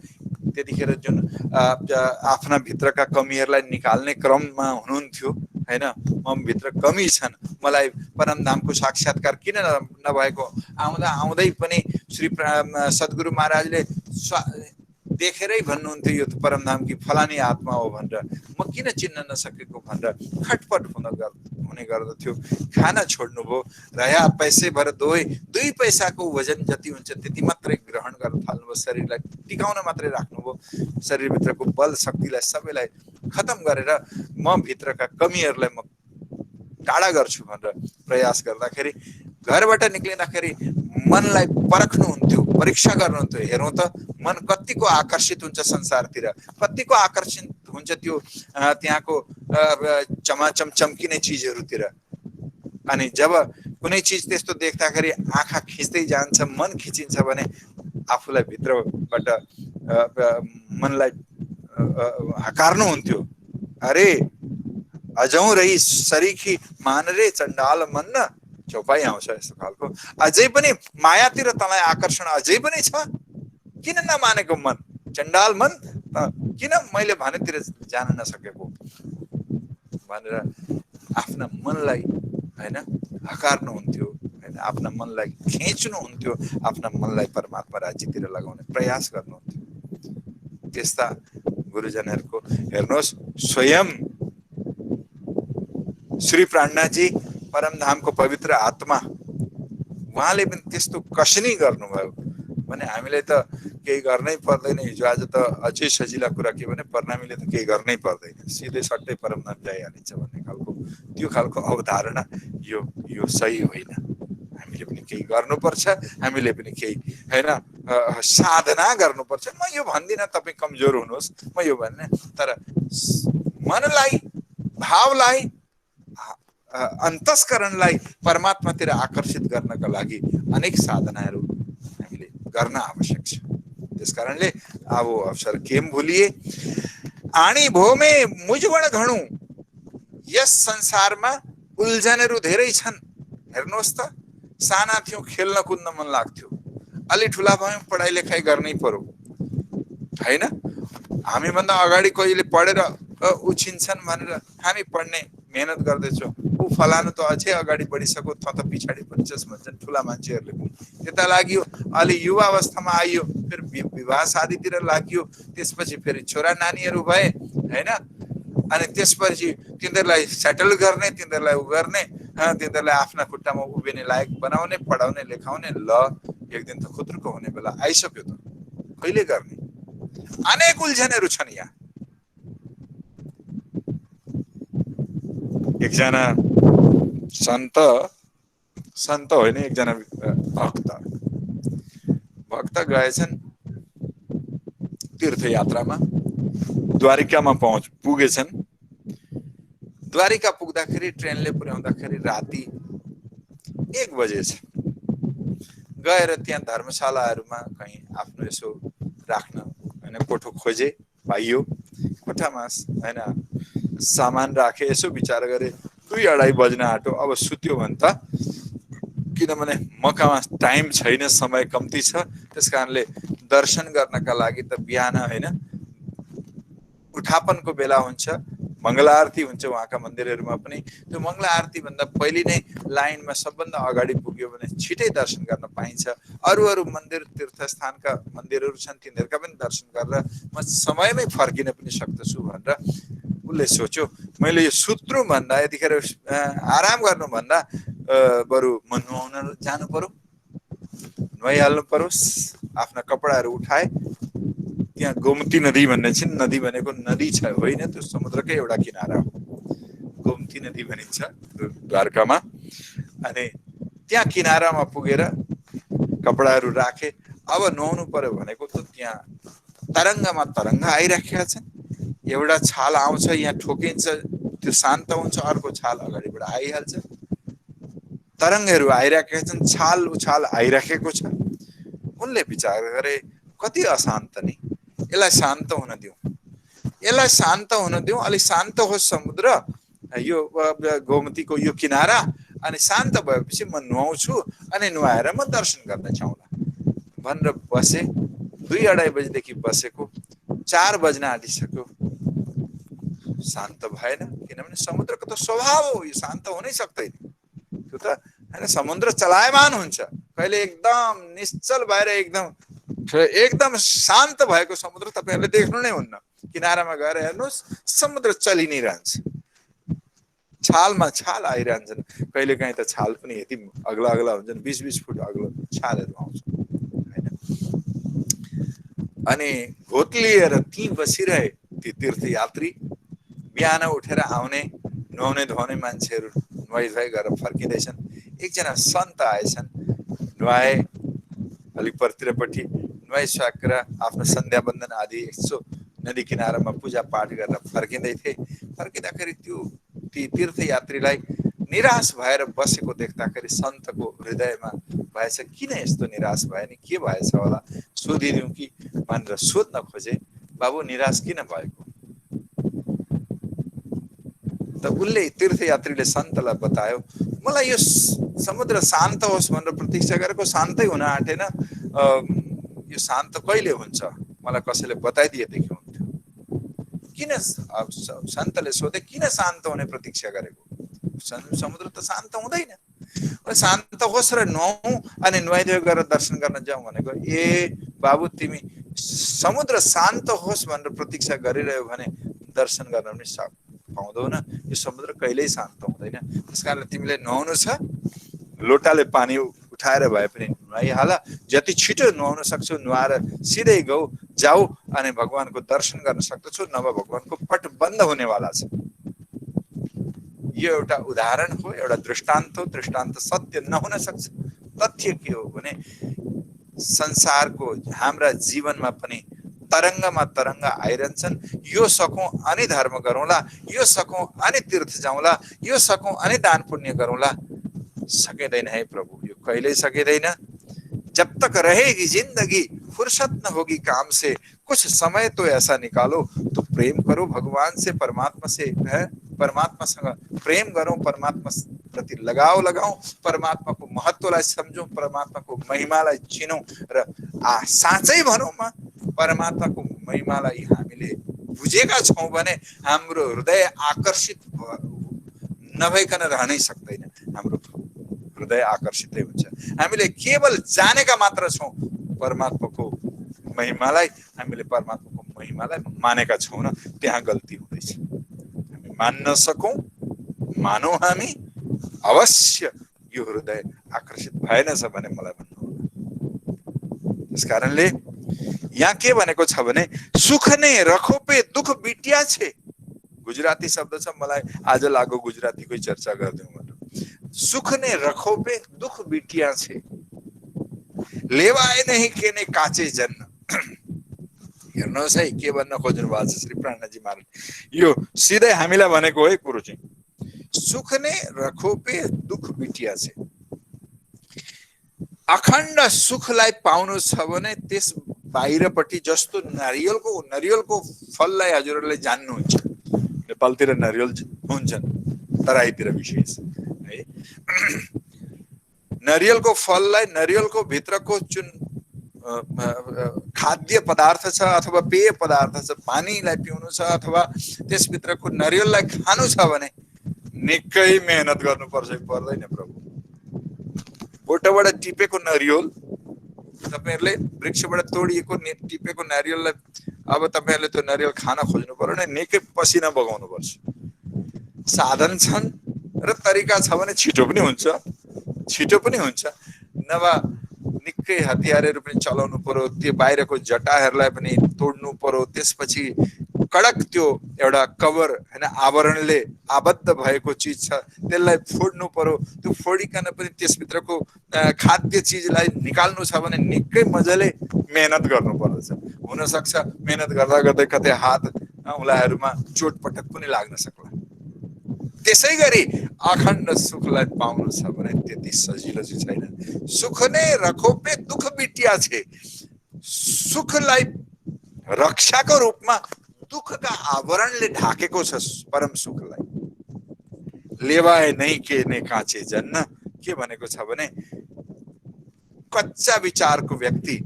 Speaker 7: त्यतिखेर जुन आफ्ना भित्रका कमीहरूलाई निकाल्ने क्रममा हुनुहुन्थ्यो हैन, म भित्र कमी छन्, मलाई परमधामको साक्षात्कार किन नभएको, आउँदै पनि श्री सद्गुरु महाराजले देखेरै भन्नुहुन्थ्यो यो त परमधामकी फलानी आत्मा हो भनेर, म किन चिन्न नसकेको भनेर खटपट हुने गर्दथ्यो। खाना छोड्नुभयो, रह्या पैसे भर दुई पैसाको वजन जति हुन्छ त्यति मात्रै ग्रहण गर्न थाल्नुभयो, शरीरलाई टिकाउन मात्रै राख्नुभयो। शरीरभित्रको बल शक्तिलाई सबैलाई खतम गरेर म भित्रका कमीहरूलाई म टाढा गर्छु भनेर प्रयास गर्दाखेरि घरबाट निक्लिँदाखेरि मनलाई परख्नुहुन्थ्यो, परीक्षा गर्नुहुन्थ्यो। हेरौँ त मन कतिको आकर्षित हुन्छ संसारतिर, कतिको आकर्षित हुन्छ त्यो त्यहाँको चमाचम चम्किने चिजहरूतिर। अनि जब कुनै चिज त्यस्तो देख्दाखेरि आँखा खिच्दै जान्छ, मन खिचिन्छ भने आफूलाई भित्रबाट मनलाई हकार्नुहुन्थ्यो, अरे अझौँ रही सरीखी मान रे चण्डाल मन न, चौपाई आउँछ यस्तो खालको। अझै पनि मायातिर तँलाई आकर्षण अझै पनि छ, किन नमानेको मन, चण्डाल मन, किन मैले भनेतिर जान नसकेको भनेर आफ्ना मनलाई हैन हकार्नुहुन्थ्यो, हैन आफ्ना मनलाई खिच्नुहुन्थ्यो, आफ्ना मनलाई परमात्मा राज्यतिर लगाउने प्रयास गर्नुहुन्थ्यो। त्यस्ता गुरुजनहरूको हेर्नुहोस्, स्वयं श्री प्राणनाथजी परमधामको पवित्र आत्मा उहाँले पनि त्यस्तो कसनी गर्नुभयो भने हामीलाई त केही गर्नै पर्दैन। हिजो आज त अझै सजिला कुरा के भने प्रणामीले त केही गर्नै पर्दैन, सिधै सट्टै परमधाम जाइहालिन्छ भन्ने खालको त्यो खालको अवधारणा यो सही होइन। हामीले पनि केही गर्नुपर्छ, हामीले पनि केही हैन साधना गर्नुपर्छ। म यो भन्दिनँ तपाईँ कमजोर हुनुहोस्, म यो भन्ने, तर मनलाई, भावलाई, अन्तस्करणलाई परमात्मातिर आकर्षित गर्नका लागि अनेक साधनाहरू हामीले गर्न आवश्यक छ। त्यसकारणले अब अवसर केम भुलिए आणी भोमे मुजवण घणु, यस संसारमा उल्झनहरू धेरै छन्। हेर्नुहोस् त, साना थियौँ खेल्न कुद्न मन लाग्थ्यो, अलि ठुला भयौँ पढाइ लेखाइ गर्नै पर्यो हैन। हामीभन्दा अगाडि कहिले पढेर उछिन्छन् भनेर हामी पढ्ने मेहनत गर्दैछौँ, ऊ फलानु त अझै अगाडि बढिसक्यो, त पछाडि बन्छस् भन्छन् ठुला मान्छेहरूले पनि। त्यता लाग्यो, अलि युवा अवस्थामा आइयो, फेरि विवाह शादीतिर लाग्यो, त्यसपछि फेरि छोरा नानीहरू भए हैन। अनि त्यसपछि तिनीहरूलाई सेटल गर्ने, तिनीहरूलाई उ गर्ने, तिनीहरूलाई आफ्ना खुट्टामा उभिने लायक बनाउने, पढाउने, लेखाउने। ल एक दिन त खुत्रुको हुने बेला आइसक्यो त, कहिले गर्ने? अनेक उल्झनहरू छन् यहाँ। एकजना सन्त होइन, एकजना भक्त गएछन् तीर्थयात्रामा, द्वारिकामा पुगेछन्। द्वारिका पुग्दाखेरि ट्रेनले पुर्याउँदाखेरि राति 1 बजेछ। गएर त्यहाँ धर्मशालाहरूमा कहीँ आफ्नो यसो राख्न हैन कोठो खोजे, पाइयो। कोठामा हैन सामान राखे, यसो विचार गरे 2-2:30 बज्न आँट्यो, अब सुत्यो भने त, किनभने मक्कामा टाइम छैन, समय कम्ती छ। त्यसकारणले दर्शन गर्नका लागि त बिहान हैन उठापनको बेला हुन्छ, मङ्गला आरती हुन्छ उहाँका मन्दिरहरूमा पनि। त्यो मङ्गला आरती भन्दा पहिले नै लाइनमा सबभन्दा अगाडि पुग्यो भने छिटै दर्शन गर्न पाइन्छ। अरू मन्दिर तीर्थस्थानका मन्दिरहरू छन्, तिनीहरूका पनि दर्शन गरेर म समयमै फर्किन पनि सक्दछु भनेर उसले सोच्यो। मैले यो सुत्नु भन्दा, यतिखेर आराम गर्नु भन्दा बरु म नुहाउन जानु पर्यो, नुहाइहाल्नु पर्यो। आफ्ना कपडाहरू उठाए, त्यहाँ गोमती नदी भन्ने छिन्। नदी भनेको नदी छ होइन, त्यो समुद्रकै एउटा किनारा हो, गोमती नदी भनिन्छ द्वारकामा। अनि त्यहाँ किनारामा पुगेर कपडाहरू राखे। अब नुहाउनु पर्यो भनेको त त्यहाँ तरङ्गमा तरङ्ग आइराखेका छन्। एउटा छाल आउँछ, यहाँ ठोकिन्छ, त्यो शान्त हुन्छ, अर्को छाल अगाडिबाट आइहाल्छ। तरङ्गहरू आइराखेका छन्, छाल उछाल आइराखेको छ। उनले विचार गरे, कति अशान्त नि, यसलाई शान्त हुन दिउँ, यसलाई शान्त हुन दिउँ, अलि शान्त होस् समुद्र, यो गोमतीको यो किनारा। अनि शान्त भएपछि म नुहाउँछु, अनि नुहाएर म दर्शन गर्न जाउँला भनेर बसे। 2-2:30 बजेदेखि बसेको 4 बज्न आँटिसक्यो, शान्त भएन। किनभने समुद्रको त स्वभाव हो, यो शान्त हुनै सक्दैन। त्यो त हैन, समुद्र चलायमान हुन्छ। कहिले एकदम निश्चल भएर एकदम शान्त भएको समुद्र तपाईहरुले देख्नु नै हुन्न। किनारामा गएर हेर्नुस्, समुद्र चलि नै रहन्छ, छालमा छाल आइरहन्छन्। कहिले काहीँ त छाल पनि यति अग्ला हुन्छन्, 20-20 फुट अग्लो छालहरू आउँछ हैन। अनि घोत्लिएर ती बसिरहे ती तीर्थयात्री। बिहान उठेर आउने, नुहाउने धुवाउने मान्छेहरू नुहाई धुवाई गरेर फर्किँदैछन्। एकजना सन्त आएछन्, नुहाए, अलिक पर्तिरपट्टि नुहाइसकेर आफ्नो सन्ध्या बन्दन आदि यसो नदी किनारामा पूजा पाठ गरेर फर्किँदै थिए। फर्किँदाखेरि ती तीर्थयात्रीलाई निराश भएर बसेको देख्दाखेरि सन्तको हृदयमा भएछ, किन यस्तो निराश भयो नि, के भएछ होला सोधिदिउँ कि भनेर सोध्न खोजे। बाबु निराश किन भएको? त उसले तीर्थयात्रीले सन्तलाई बतायो, मलाई यो समुद्र शान्त होस् भनेर प्रतीक्षा गरेको, शान्तै हुन आँटेन, यो शान्त कहिले हुन्छ मलाई कसैले बताइदिएदेखि हुन्थ्यो। किन? सन्तले सोधे, किन शान्त हुने प्रतीक्षा गरेको? समुद्र त शान्त हुँदैन, शान्त होस् र नुहाउँ अनि नुहाइधुवाई गरेर दर्शन गर्न जाउँ भनेको। ए बाबु, तिमी समुद्र शान्त होस् भनेर प्रतीक्षा गरिरह्यो भने दर्शन गर्न पनि पाउँदौ न। यो समुद्र कहिल्यै शान्त हुँदैन। त्यस कारण तिमीले नुहाउनु छ, लोटाले पानी उठाएर भए पनि नुहाइहाल। जति छिटो नुहाउन सक्छौ नुहाएर सिधै जाऊ अनि भगवानको दर्शन गर्न सक्दछौ, नभए भगवानको पट बन्द हुनेवाला छ। यो एउटा उदाहरण हो, एउटा दृष्टान्त हो। दृष्टान्त सत्य नहुन सक्छ। तथ्य के हो भने संसारको हाम्रा जीवनमा पनि तरङ्गमा तरङ्ग आइरहन्छन्। यो सकौँ अनि धर्म गरौँला, यो सकौँ अनि तीर्थ जाउँला, यो सकौँ अनि दान पुण्य गरौँला। सकिँदैन है प्रभु, यो कहिल्यै सकिँदैन। जब तक रहेगी जिंदगी फुर्सत न होगी काम से, कुछ समय तो ऐसा निकालो तो प्रेम करो भगवान से, परमात्मा से है, परमात्मासँग प्रेम गरौँ, परमात्मा प्रति लगाव लगाऊ, परमात्माको महत्त्वलाई सम्झौँ, परमात्माको महिमालाई चिनौँ र साँच्चै भनौँ म परमात्माको महिमालाई हामीले बुझेका छौँ भने हाम्रो हृदय आकर्षित नभइकन रहनै सक्दैन। हाम्रो हृदय आकर्षितै हुन्छ। हामीले केवल जानेका मात्र छौँ परमात्माको महिमालाई, हामीले परमात्माको महिमालाई मानेका छौँ न, त्यहाँ गल्ती हुँदैछ। हामी मान्न सकौँ, मानौँ हामी अवश्य। यो हृदय आकर्षित भएनछ भने मलाई भन्नु होला। त्यस कारणले यहाँ के भनेको छ भने सुख नै रखो पे दुख बिटिया छे। गुजराती शब्द छ, मलाई आज लागो गुजरातीकै चर्चा गरिदिउँ भनेर। सुख नै रखो पे दुख बिटिया छे, लेवाए नहीं के नै काचे जन्न। हेर्नुहोस् है के भन्न खोज्नु भएको छ श्री प्राणजी महाराज। यो सिधै हामीलाई भनेको है कुरो चाहिँ। सुख नै रखो पे दुख बिटिया छे। अखण्ड सुखलाई पाउनु छ भने त्यस बाहिरपट्टि जस्तो नरिवलको फललाई हजुरहरूले जान्नुहुन्छ। नेपालतिर नरिवल हुन्छन्, तराईतिर विशेष है। नरिवलको फललाई, नरिवलको भित्रको जुन खाद्य पदार्थ छ अथवा पेय पदार्थ छ, पानीलाई पिउनु छ अथवा त्यसभित्रको नरिवललाई खानु छ भने निकै मेहनत गर्नुपर्छ कि पर्दैन प्रभु? बोटबाट टिपेको नरिवल, तपाईहरुले वृक्षबाट तोडिएको टिपेको नारियललाई अब तपाईहरुले त्यो नारियल खान खोज्नु पर्यो भने निकै पसिना बगाउनु पर्छ। साधन छन् र तरिका छ भने छिटो पनि हुन्छ, नभए निकै हतियारहरू पनि चलाउनु पर्यो, त्यो बाहिरको जटाहरूलाई पनि तोड्नु पर्यो, त्यसपछि कडक त्यो एउटा कभर हैन आवरणले आबद्ध भएको चिज छ त्यसलाई फोड्नु पर्यो, त्यो फोडिकन पनि त्यसभित्रको खाद्य चिजलाई निकाल्नु छ भने निकै मजाले मेहनत गर्नु पर्दछ। हुन सक्छ मेहनत गर्दा गर्दै कतै हात औँलाहरूमा चोटपटक पनि लाग्न सक्ला। त्यसैगरी अखण्ड सुखलाई पाउनु छ भने त्यति सजिलो चाहिँ छैन। सुख नै रखो पे दुख बिटिया छे। सुखलाई रक्षाको रूपमा दुखका आवरणले ढाकेको छ परम सुखलाई। लेवाए नै के नै काँचे जन्न। के भनेको छ भने कच्चा विचारको व्यक्ति,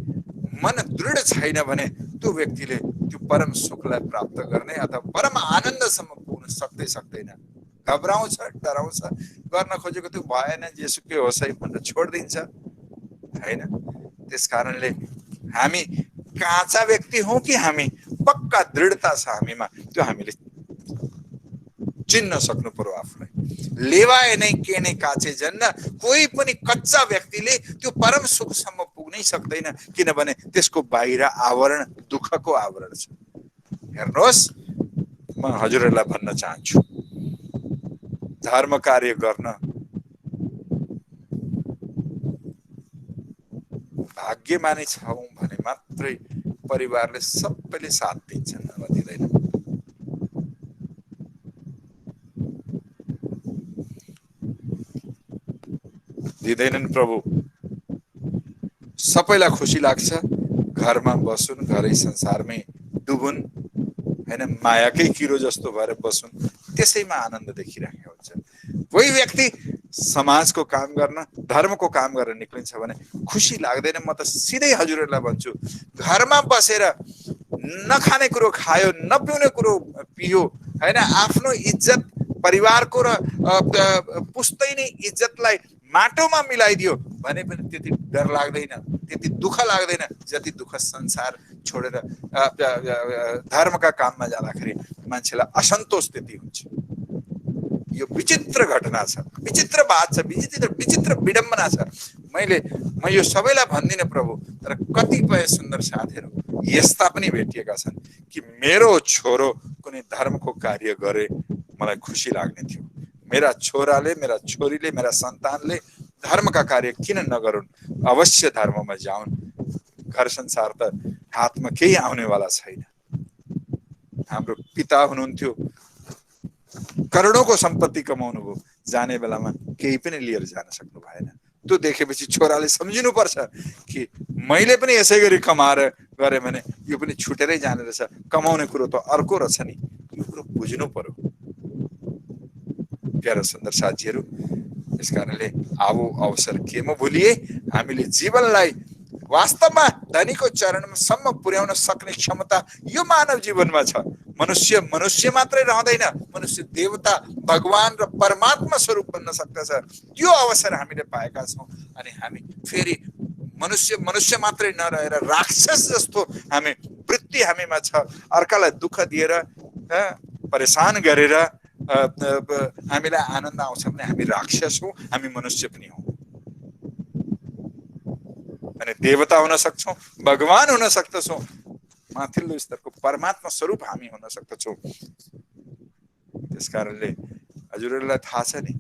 Speaker 7: मन दृढ छैन भने त्यो व्यक्तिले त्यो परम सुखलाई प्राप्त गर्ने अथवा परम आनन्दसम्म पुग्न सक्दैन। घबराउँछ, डराउँछ, गर्न खोजेको त्यो भएन, जेसुकै होस् है भनेर छोडिदिन्छ हैन। त्यस कारणले हामी काँचा व्यक्ति हौ कि हामी पक्का दृढता छ हामीमा, त्यो हामीले चिन्न सक्नु पर्यो आफूलाई। लेवाए नै के नै काँचे जन्न। कोही पनि कच्चा व्यक्तिले त्यो परम सुखसम्म पुग्नै सक्दैन, किनभने त्यसको बाहिर आवरण दुःखको आवरण छ। हेर्नुहोस्, म हजुरहरूलाई भन्न चाहन्छु, धर्म कार्य गर्न भाग्यमानी छौँ भने मात्रै परिवारले सबैले साथ दिन्छन्, नभए दिँदैन। दिँदैनन् प्रभु। सबैलाई खुसी लाग्छ घरमा बसुन्, घरै संसारमै डुबुन्, हैन, मायाकै किरो जस्तो भएर बसुन्, त्यसैमा आनन्द देखिरहेको हुन्छ। कोही व्यक्ति समाजको काम गर्न, धर्मको काम गर्न निक्लिन्छ भने खुसी लाग्दैन। म त सिधै हजुरहरूलाई भन्छु, घरमा बसेर नखाने कुरो खायो, नपिउने कुरो पियो, हैन, आफ्नो इज्जत परिवारको र पुस्तै नै इज्जतलाई माटोमा मिलाइदियो भने पनि त्यति डर लाग्दैन, त्यति दुःख लाग्दैन जति दुःख संसार छोडेर धर्मका काममा जाँदाखेरि मान्छेलाई असन्तोष त्यति हुन्छ। यो विचित्र घटना छ, विचित्र बात छ, विचित्र विडम्बना छ। म यो सबैलाई भन्दिनँ प्रभु, तर कतिपय सुन्दर साथीहरू यस्ता पनि भेटिएका छन् कि मेरो छोरो कुनै धर्मको कार्य गरे मलाई खुसी लाग्ने थियो। मेरा छोराले, मेरा छोरीले, मेरा सन्तानले धर्मका कार्य किन नगरून्, अवश्य धर्ममा जाउन्। घर संसार त हातमा केही आउनेवाला छैन। हाम्रो पिता हुनुहुन्थ्यो, करोडौँको सम्पत्ति कमाउनु भयो, जाने बेलामा केही पनि लिएर जान सक्नु भएन। त्यो देखेपछि छोराले सम्झिनुपर्छ कि मैले पनि यसै गरी कमाएर गरेँ भने यो पनि छुटेरै जाने रहेछ, कमाउने कुरो त अर्को रहेछ नि, यो कुरो बुझ्नु पर्यो। प्यारा सुन्दर साथीहरू, यस कारणले आबो अवसर केमा भुलिए हामीले जीवनलाई वास्तवमा धनीको चरणसम्म पुर्याउन सक्ने क्षमता यो मानव जीवनमा छ। मनुष्य मात्रै रहँदैन, मनुष्य देवता, भगवान र परमात्मा स्वरूप बन्न सक्दछ। त्यो अवसर हामीले पाएका छौँ। अनि हामी फेरि मनुष्य मात्रै नरहेर राक्षस जस्तो हामी वृत्ति हामीमा छ। अर्कालाई दुःख दिएर, परेशान गरेर हामीलाई आनन्द आउँछ भने हामी राक्षस हौँ, हामी मनुष्य पनि हौँ। अनि देवता हुन सक्छौँ, भगवान हुन सक्दछौँ, माथिल्लो स्तरको परमात्मा स्वरूप हामी हुन सक्दछौँ। त्यस कारणले हजुरहरूलाई थाहा छ नि,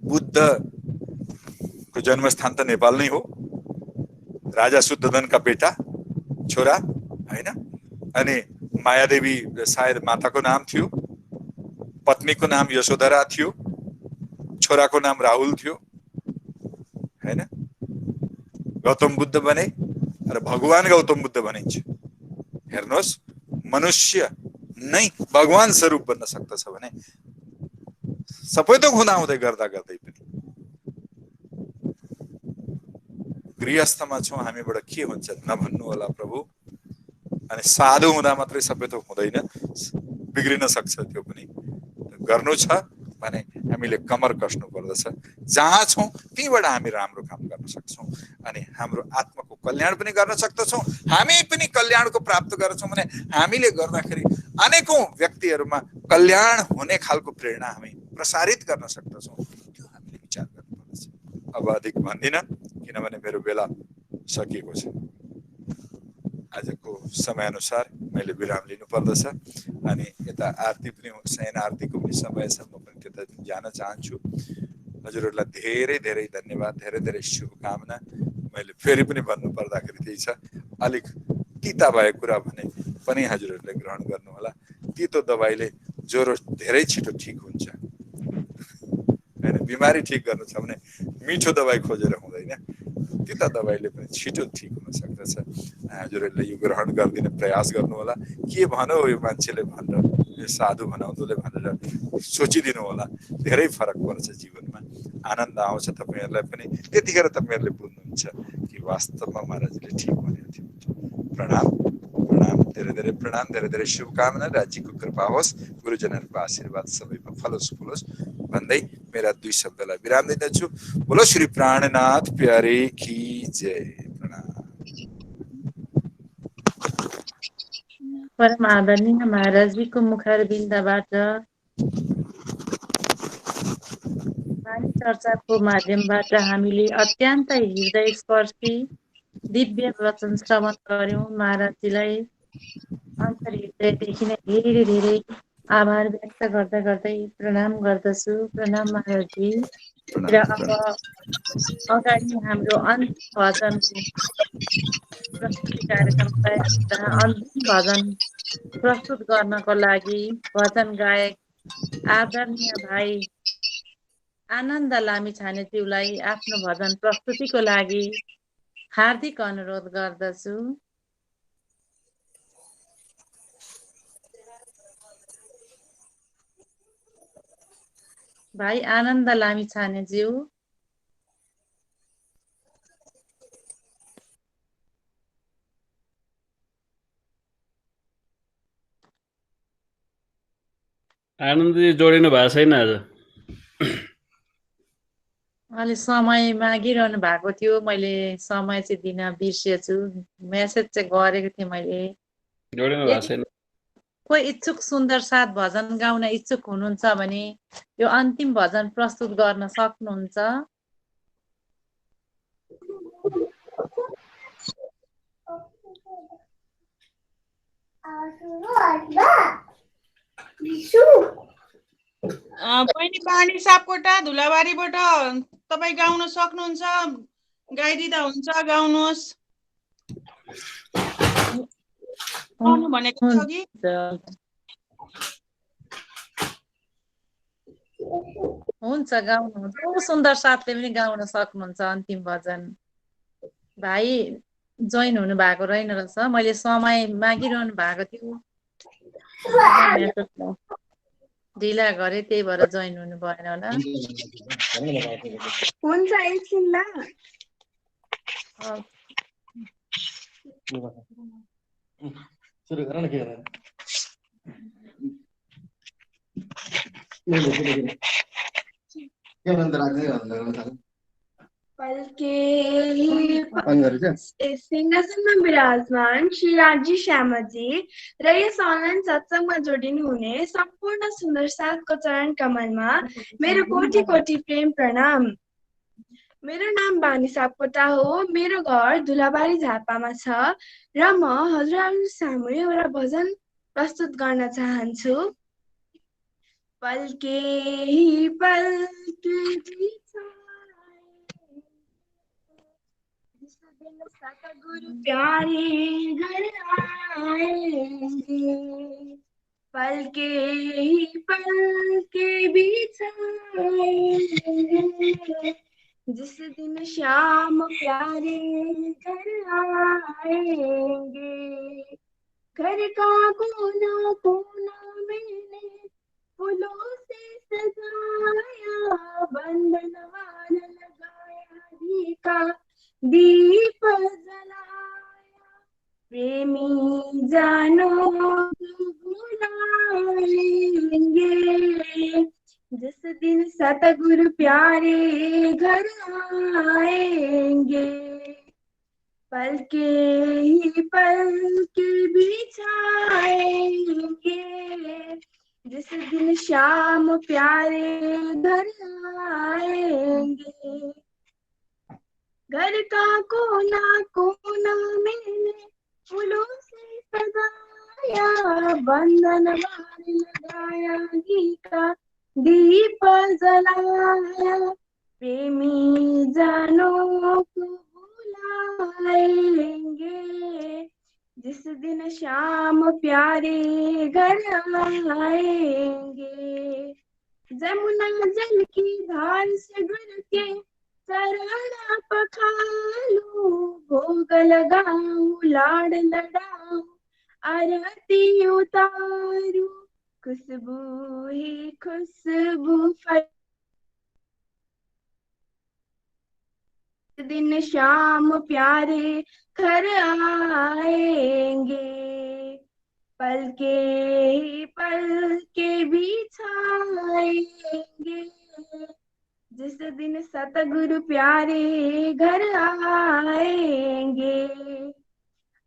Speaker 7: बुद्धको जन्मस्थान त नेपाल नै हो। राजा शुद्धोधनका बेटा, छोरा, हैन। अनि मायादेवी सायद माताको नाम थियो, पत्नीको नाम यशोधरा थियो, छोराको नाम राहुल थियो, हैन। गौतम बुद्ध बने र भगवान गौतम बुद्ध भनिन्छ। हेर्नुहोस्, मनुष्य नै भगवान स्वरूप बन्न सक्दछ भने सबै त हुँदाहुँदै गर्दा गर्दै पनि गृहस्थमा छौँ, हामीबाट के हुन्छ नभन्नु होला प्रभु। अनि साधु हुँदा मात्रै सबै त हुँदैन, बिग्रिन सक्छ। त्यो पनि गर्नु छ भने हामीले कमर कस्नु पर्दछ। जहाँ छौँ त्यहीँबाट हामी राम्रो काम गर्न सक्छौँ अनि हाम्रो आत्माको कल्याण पनि गर्न सक्दछौँ। हामी पनि कल्याणको प्राप्त गर्छौँ भने हामीले गर्दाखेरि अनेकौं व्यक्तिहरूमा कल्याण हुने खालको प्रेरणा हामी प्रसारित गर्न सक्दछौँ। त्यो हामीले विचार गर्नुपर्दछ। अब अधिक भन्दिनँ किनभने मेरो बेला सकिएको छ। आजको समयअनुसार मैले विराम लिनु पर्दछ अनि यता आरती पनि शयन आरतीको पनि समय छ, म पनि त्यता जान चाहन्छु। हजुरहरूलाई धेरै धेरै धन्यवाद, धेरै धेरै शुभकामना। मैले फेरि पनि भन्नु पर्दाखेरि त्यही छ, अलिक तिता भएको कुरा भने पनि हजुरहरूले ग्रहण गर्नु होला। तितो दबाईले ज्वरो धेरै छिटो ठिक हुन्छ हैन। बिमारी ठिक गर्नु छ भने मिठो दबाई खोजेर हुँदैन, तिता दबाईले पनि छिटो ठिक हुन सक्दछ। हजुरहरूले यो ग्रहण गरिदिने प्रयास गर्नु होला। के भन्यो यो मान्छेले भनेर, यो साधु भनाउँदोले भनेर सोचिदिनु होला। धेरै फरक पर्छ जीवनमा, आनन्द आउँछ तपाईहरुलाई पनि। त्यतिखेर तपाईहरुले बुझ्नुहुन्छ कि वास्तवमा महाराजले ठिक भनेको थियो। प्रणाम प्रणाम, धेरै धेरै प्रणाम, धेरै धेरै शुभकामना। राज्यको कृपा होस्, गुरुजनहरूको आशीर्वाद सबैमा फलोस् फुलोस् भन्दै मेरा दुई शब्दलाई विराम दिँदछु। बोलो श्री प्राणनाथ प्यारे की जय। प्रणाम।
Speaker 4: परम आदरणीय महाराजजीको मुखारबिन्दबाट वाणी चर्चाको माध्यमबाट हामीले अत्यन्त हृदयस्पर्शी दिव्य वचन श्रवण गर्यौं। महाराजजीलाई अन्तर्हृदयदेखि नै धेरै धेरै आभार व्यक्त गर्दै गर्दै प्रणाम गर्दछु। प्रणाम महाराजजी। र अब अगाडि हाम्रो अन्तिम भजनको प्रस्तुति कार्यक्रमलाई अन्तिम भजन प्रस्तुत गर्नको लागि भजन गायक आदरणीय भाइ आनन्द लामिछानेज्यूलाई आफ्नो भजन प्रस्तुतिको लागि हार्दिक अनुरोध गर्दछु। भाइ आनन्द लामिछानेज्यू।
Speaker 3: आनन्दजी जोडिनु भएको छैन आज।
Speaker 4: अलि समय मागिरहनु भएको थियो, मैले समय चाहिँ दिन बिर्सेछु। मेसेज चाहिँ गरेको थिएँ मैले।
Speaker 3: जोडिनु भएको छैन।
Speaker 4: कोही इच्छुक सुन्दर साथ भजन गाउन इच्छुक हुनुहुन्छ भने यो अन्तिम भजन प्रस्तुत गर्न सक्नुहुन्छ।
Speaker 6: बहिनी पानी सापकोटा धुलाबारीबाट तपाईँ गाउन सक्नुहुन्छ, गाइदिँदा हुन्छ, गाउनुहोस्। गाउनु भनेको छ कि
Speaker 4: हुन्छ, गाउनुहुन्छ। को सुन्दर साथले पनि गाउन सक्नुहुन्छ अन्तिम भजन। भाइ जोइन हुनु भएको रहेन रहेछ, मैले समय मागिरहनु भएको थियो, ढिला गरे, त्यही भएर जोइन हुनु भएन होला।
Speaker 5: हुन्छ, एकछिन ल।
Speaker 8: सुरु गर न, के गर्नु?
Speaker 5: सिंहासनमा विराजमान श्री राज्य श्यामाजी र यस अनलाइन सत्संगमा जोडिनु हुने सम्पूर्ण सुन्दर साथको चरण कमलमा मेरो कोटि कोटि प्रेम प्रणाम। मेरो नाम बानी सापकोटा हो। मेरो घर धुलाबारी झापामा छ र म हजुरहरू सामु एउटा भजन प्रस्तुत गर्न चाहन्छु। पलके ही पलके सतगुरु प्यारे घर आएंगे, पलके ही पलके बिछाएंगे, जिस दिन श्याम प्यारे घर आएंगे। घर का कोना कोना मैंने फूलों से सजाया, बंधन वार लगाया, का दीप जलाया, प्रेमी जानो बुला लेंगे, जिस दिन सतगुरु प्यारे घर आएंगे। पलके ही पलके बिछाएंगे, जिस दिन श्याम प्यारे घर आएंगे। घर का कोना कोना मैंने फूलों से सजाया, बंधन वार लगाया, घी का दीप जलाया, प्रेमी जानों को बुलाएंगे, जिस दिन श्याम प्यारे घर आएंगे। जमुना जल की धार से गुर के चरण पखालू, भोग लगाऊं लाड़ लड़ाऊं आरती उतारू, खुशबू ही खुशबू दिन श्याम प्यारे घर आएंगे। पलके ही पलके बिछाएंगे, जिस दिन सतगुरु प्यारे घर आएंगे।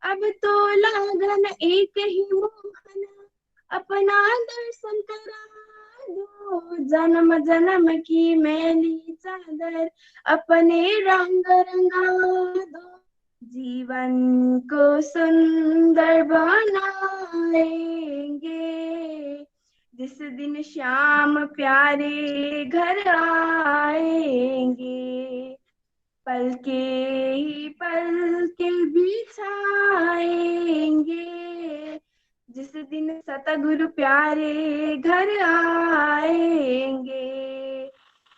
Speaker 5: अब तो लगन एक ही मोहन अपना दर्शन करा दो, जन्म जन्म की मैली चादर अपने रंग रंगा दो, जीवन को सुंदर बनाएंगे, जिस दिन श्याम प्यारे घर आएंगे, पल के ही पल के बिछाएंगे। जिस दिन सतगुरु प्यारे घर आएंगे,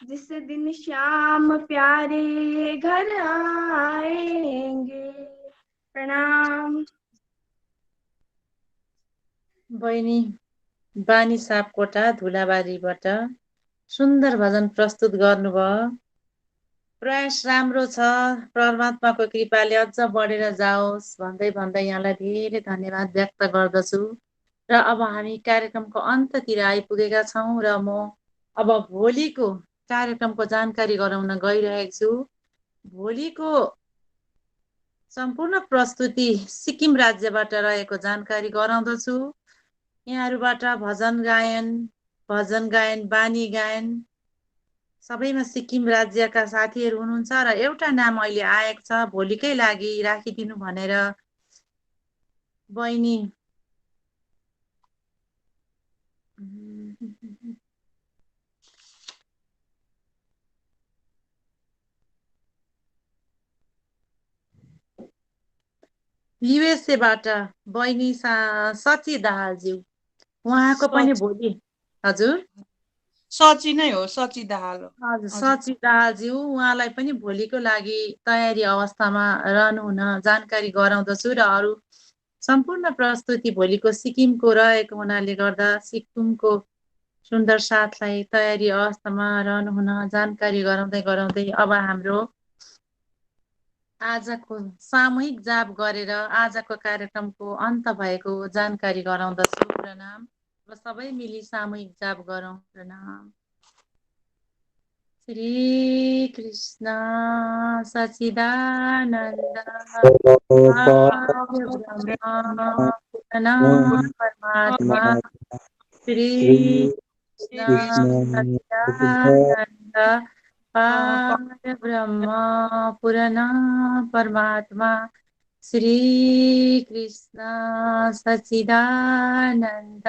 Speaker 5: जिस दिन श्याम प्यारे घर आएंगे। प्रणाम।
Speaker 4: बहिनी बानी सापकोटा धुलाबारीबाट सुन्दर भजन प्रस्तुत गर्नुभयो। प्रयास राम्रो छ, परमात्माको कृपाले अझ बढेर जाओस् भन्दै भन्दै यहाँलाई धेरै धन्यवाद व्यक्त गर्दछु। र अब हामी कार्यक्रमको अन्ततिर आइपुगेका छौँ र म अब भोलिको कार्यक्रमको जानकारी गराउन गइरहेको छु। भोलिको सम्पूर्ण प्रस्तुति सिक्किम राज्यबाट रहेको जानकारी गराउँदछु। यहाँहरूबाट भजन गायन, बानी गायन सबैमा सिक्किम राज्यका साथीहरू हुनुहुन्छ र एउटा नाम अहिले आएको छ, भोलिकै लागि राखिदिनु भनेर बहिनी युएसएबाट बहिनी सची दाहालज्यू, उहाँको पनि भोलि। हजुर
Speaker 6: सची नै हो, सची दाहाल हो।
Speaker 4: हजुर सची दाहालज्यू, उहाँलाई पनि भोलिको लागि तयारी अवस्थामा रहनुहुन जानकारी गराउँदछु। र अरू सम्पूर्ण प्रस्तुति भोलिको सिक्किमको रहेको हुनाले गर्दा सिक्किमको सुन्दर साथलाई तयारी अवस्थामा रहनुहुन जानकारी गराउँदै अब हाम्रो आजको सामूहिक जाप गरेर आजको कार्यक्रमको अन्त भएको जानकारी गराउँदछु। प्रणाम। र सबै मिली सामूहिक जाप गरौँ। प्रणाम। श्री कृष्ण सच्चिदानन्द परमात्मा श्री कृष्ण सच्चिदानन्द ब्रह्म पुराण परमात्मा श्री कृष्ण सच्चिदानन्द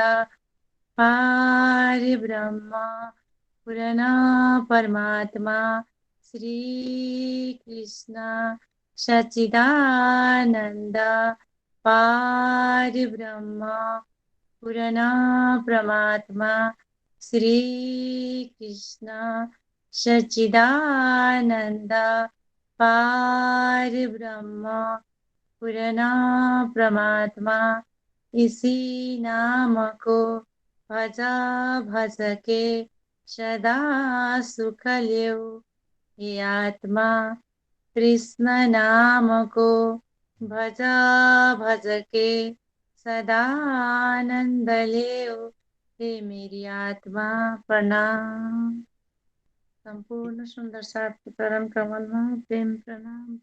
Speaker 4: ब्रह्म पुराण परमात्मा श्री कृष्ण सच्चिदानन्द ब्रह्म पुराण परमात्मा श्री कृष्ण सच्चिदानन्द ब्रह्म पुराण परमात्मा। इसी नाम को भज भज के सदा सुख ल्यो, हे आत्मा कृष्ण नाम को भज भज के सदा आनंद ल्यो, हे मेरी आत्मा। प्रणाम। सम्पूर्ण सुन्दर साथको चरण कमलमा प्रेम प्रणाम।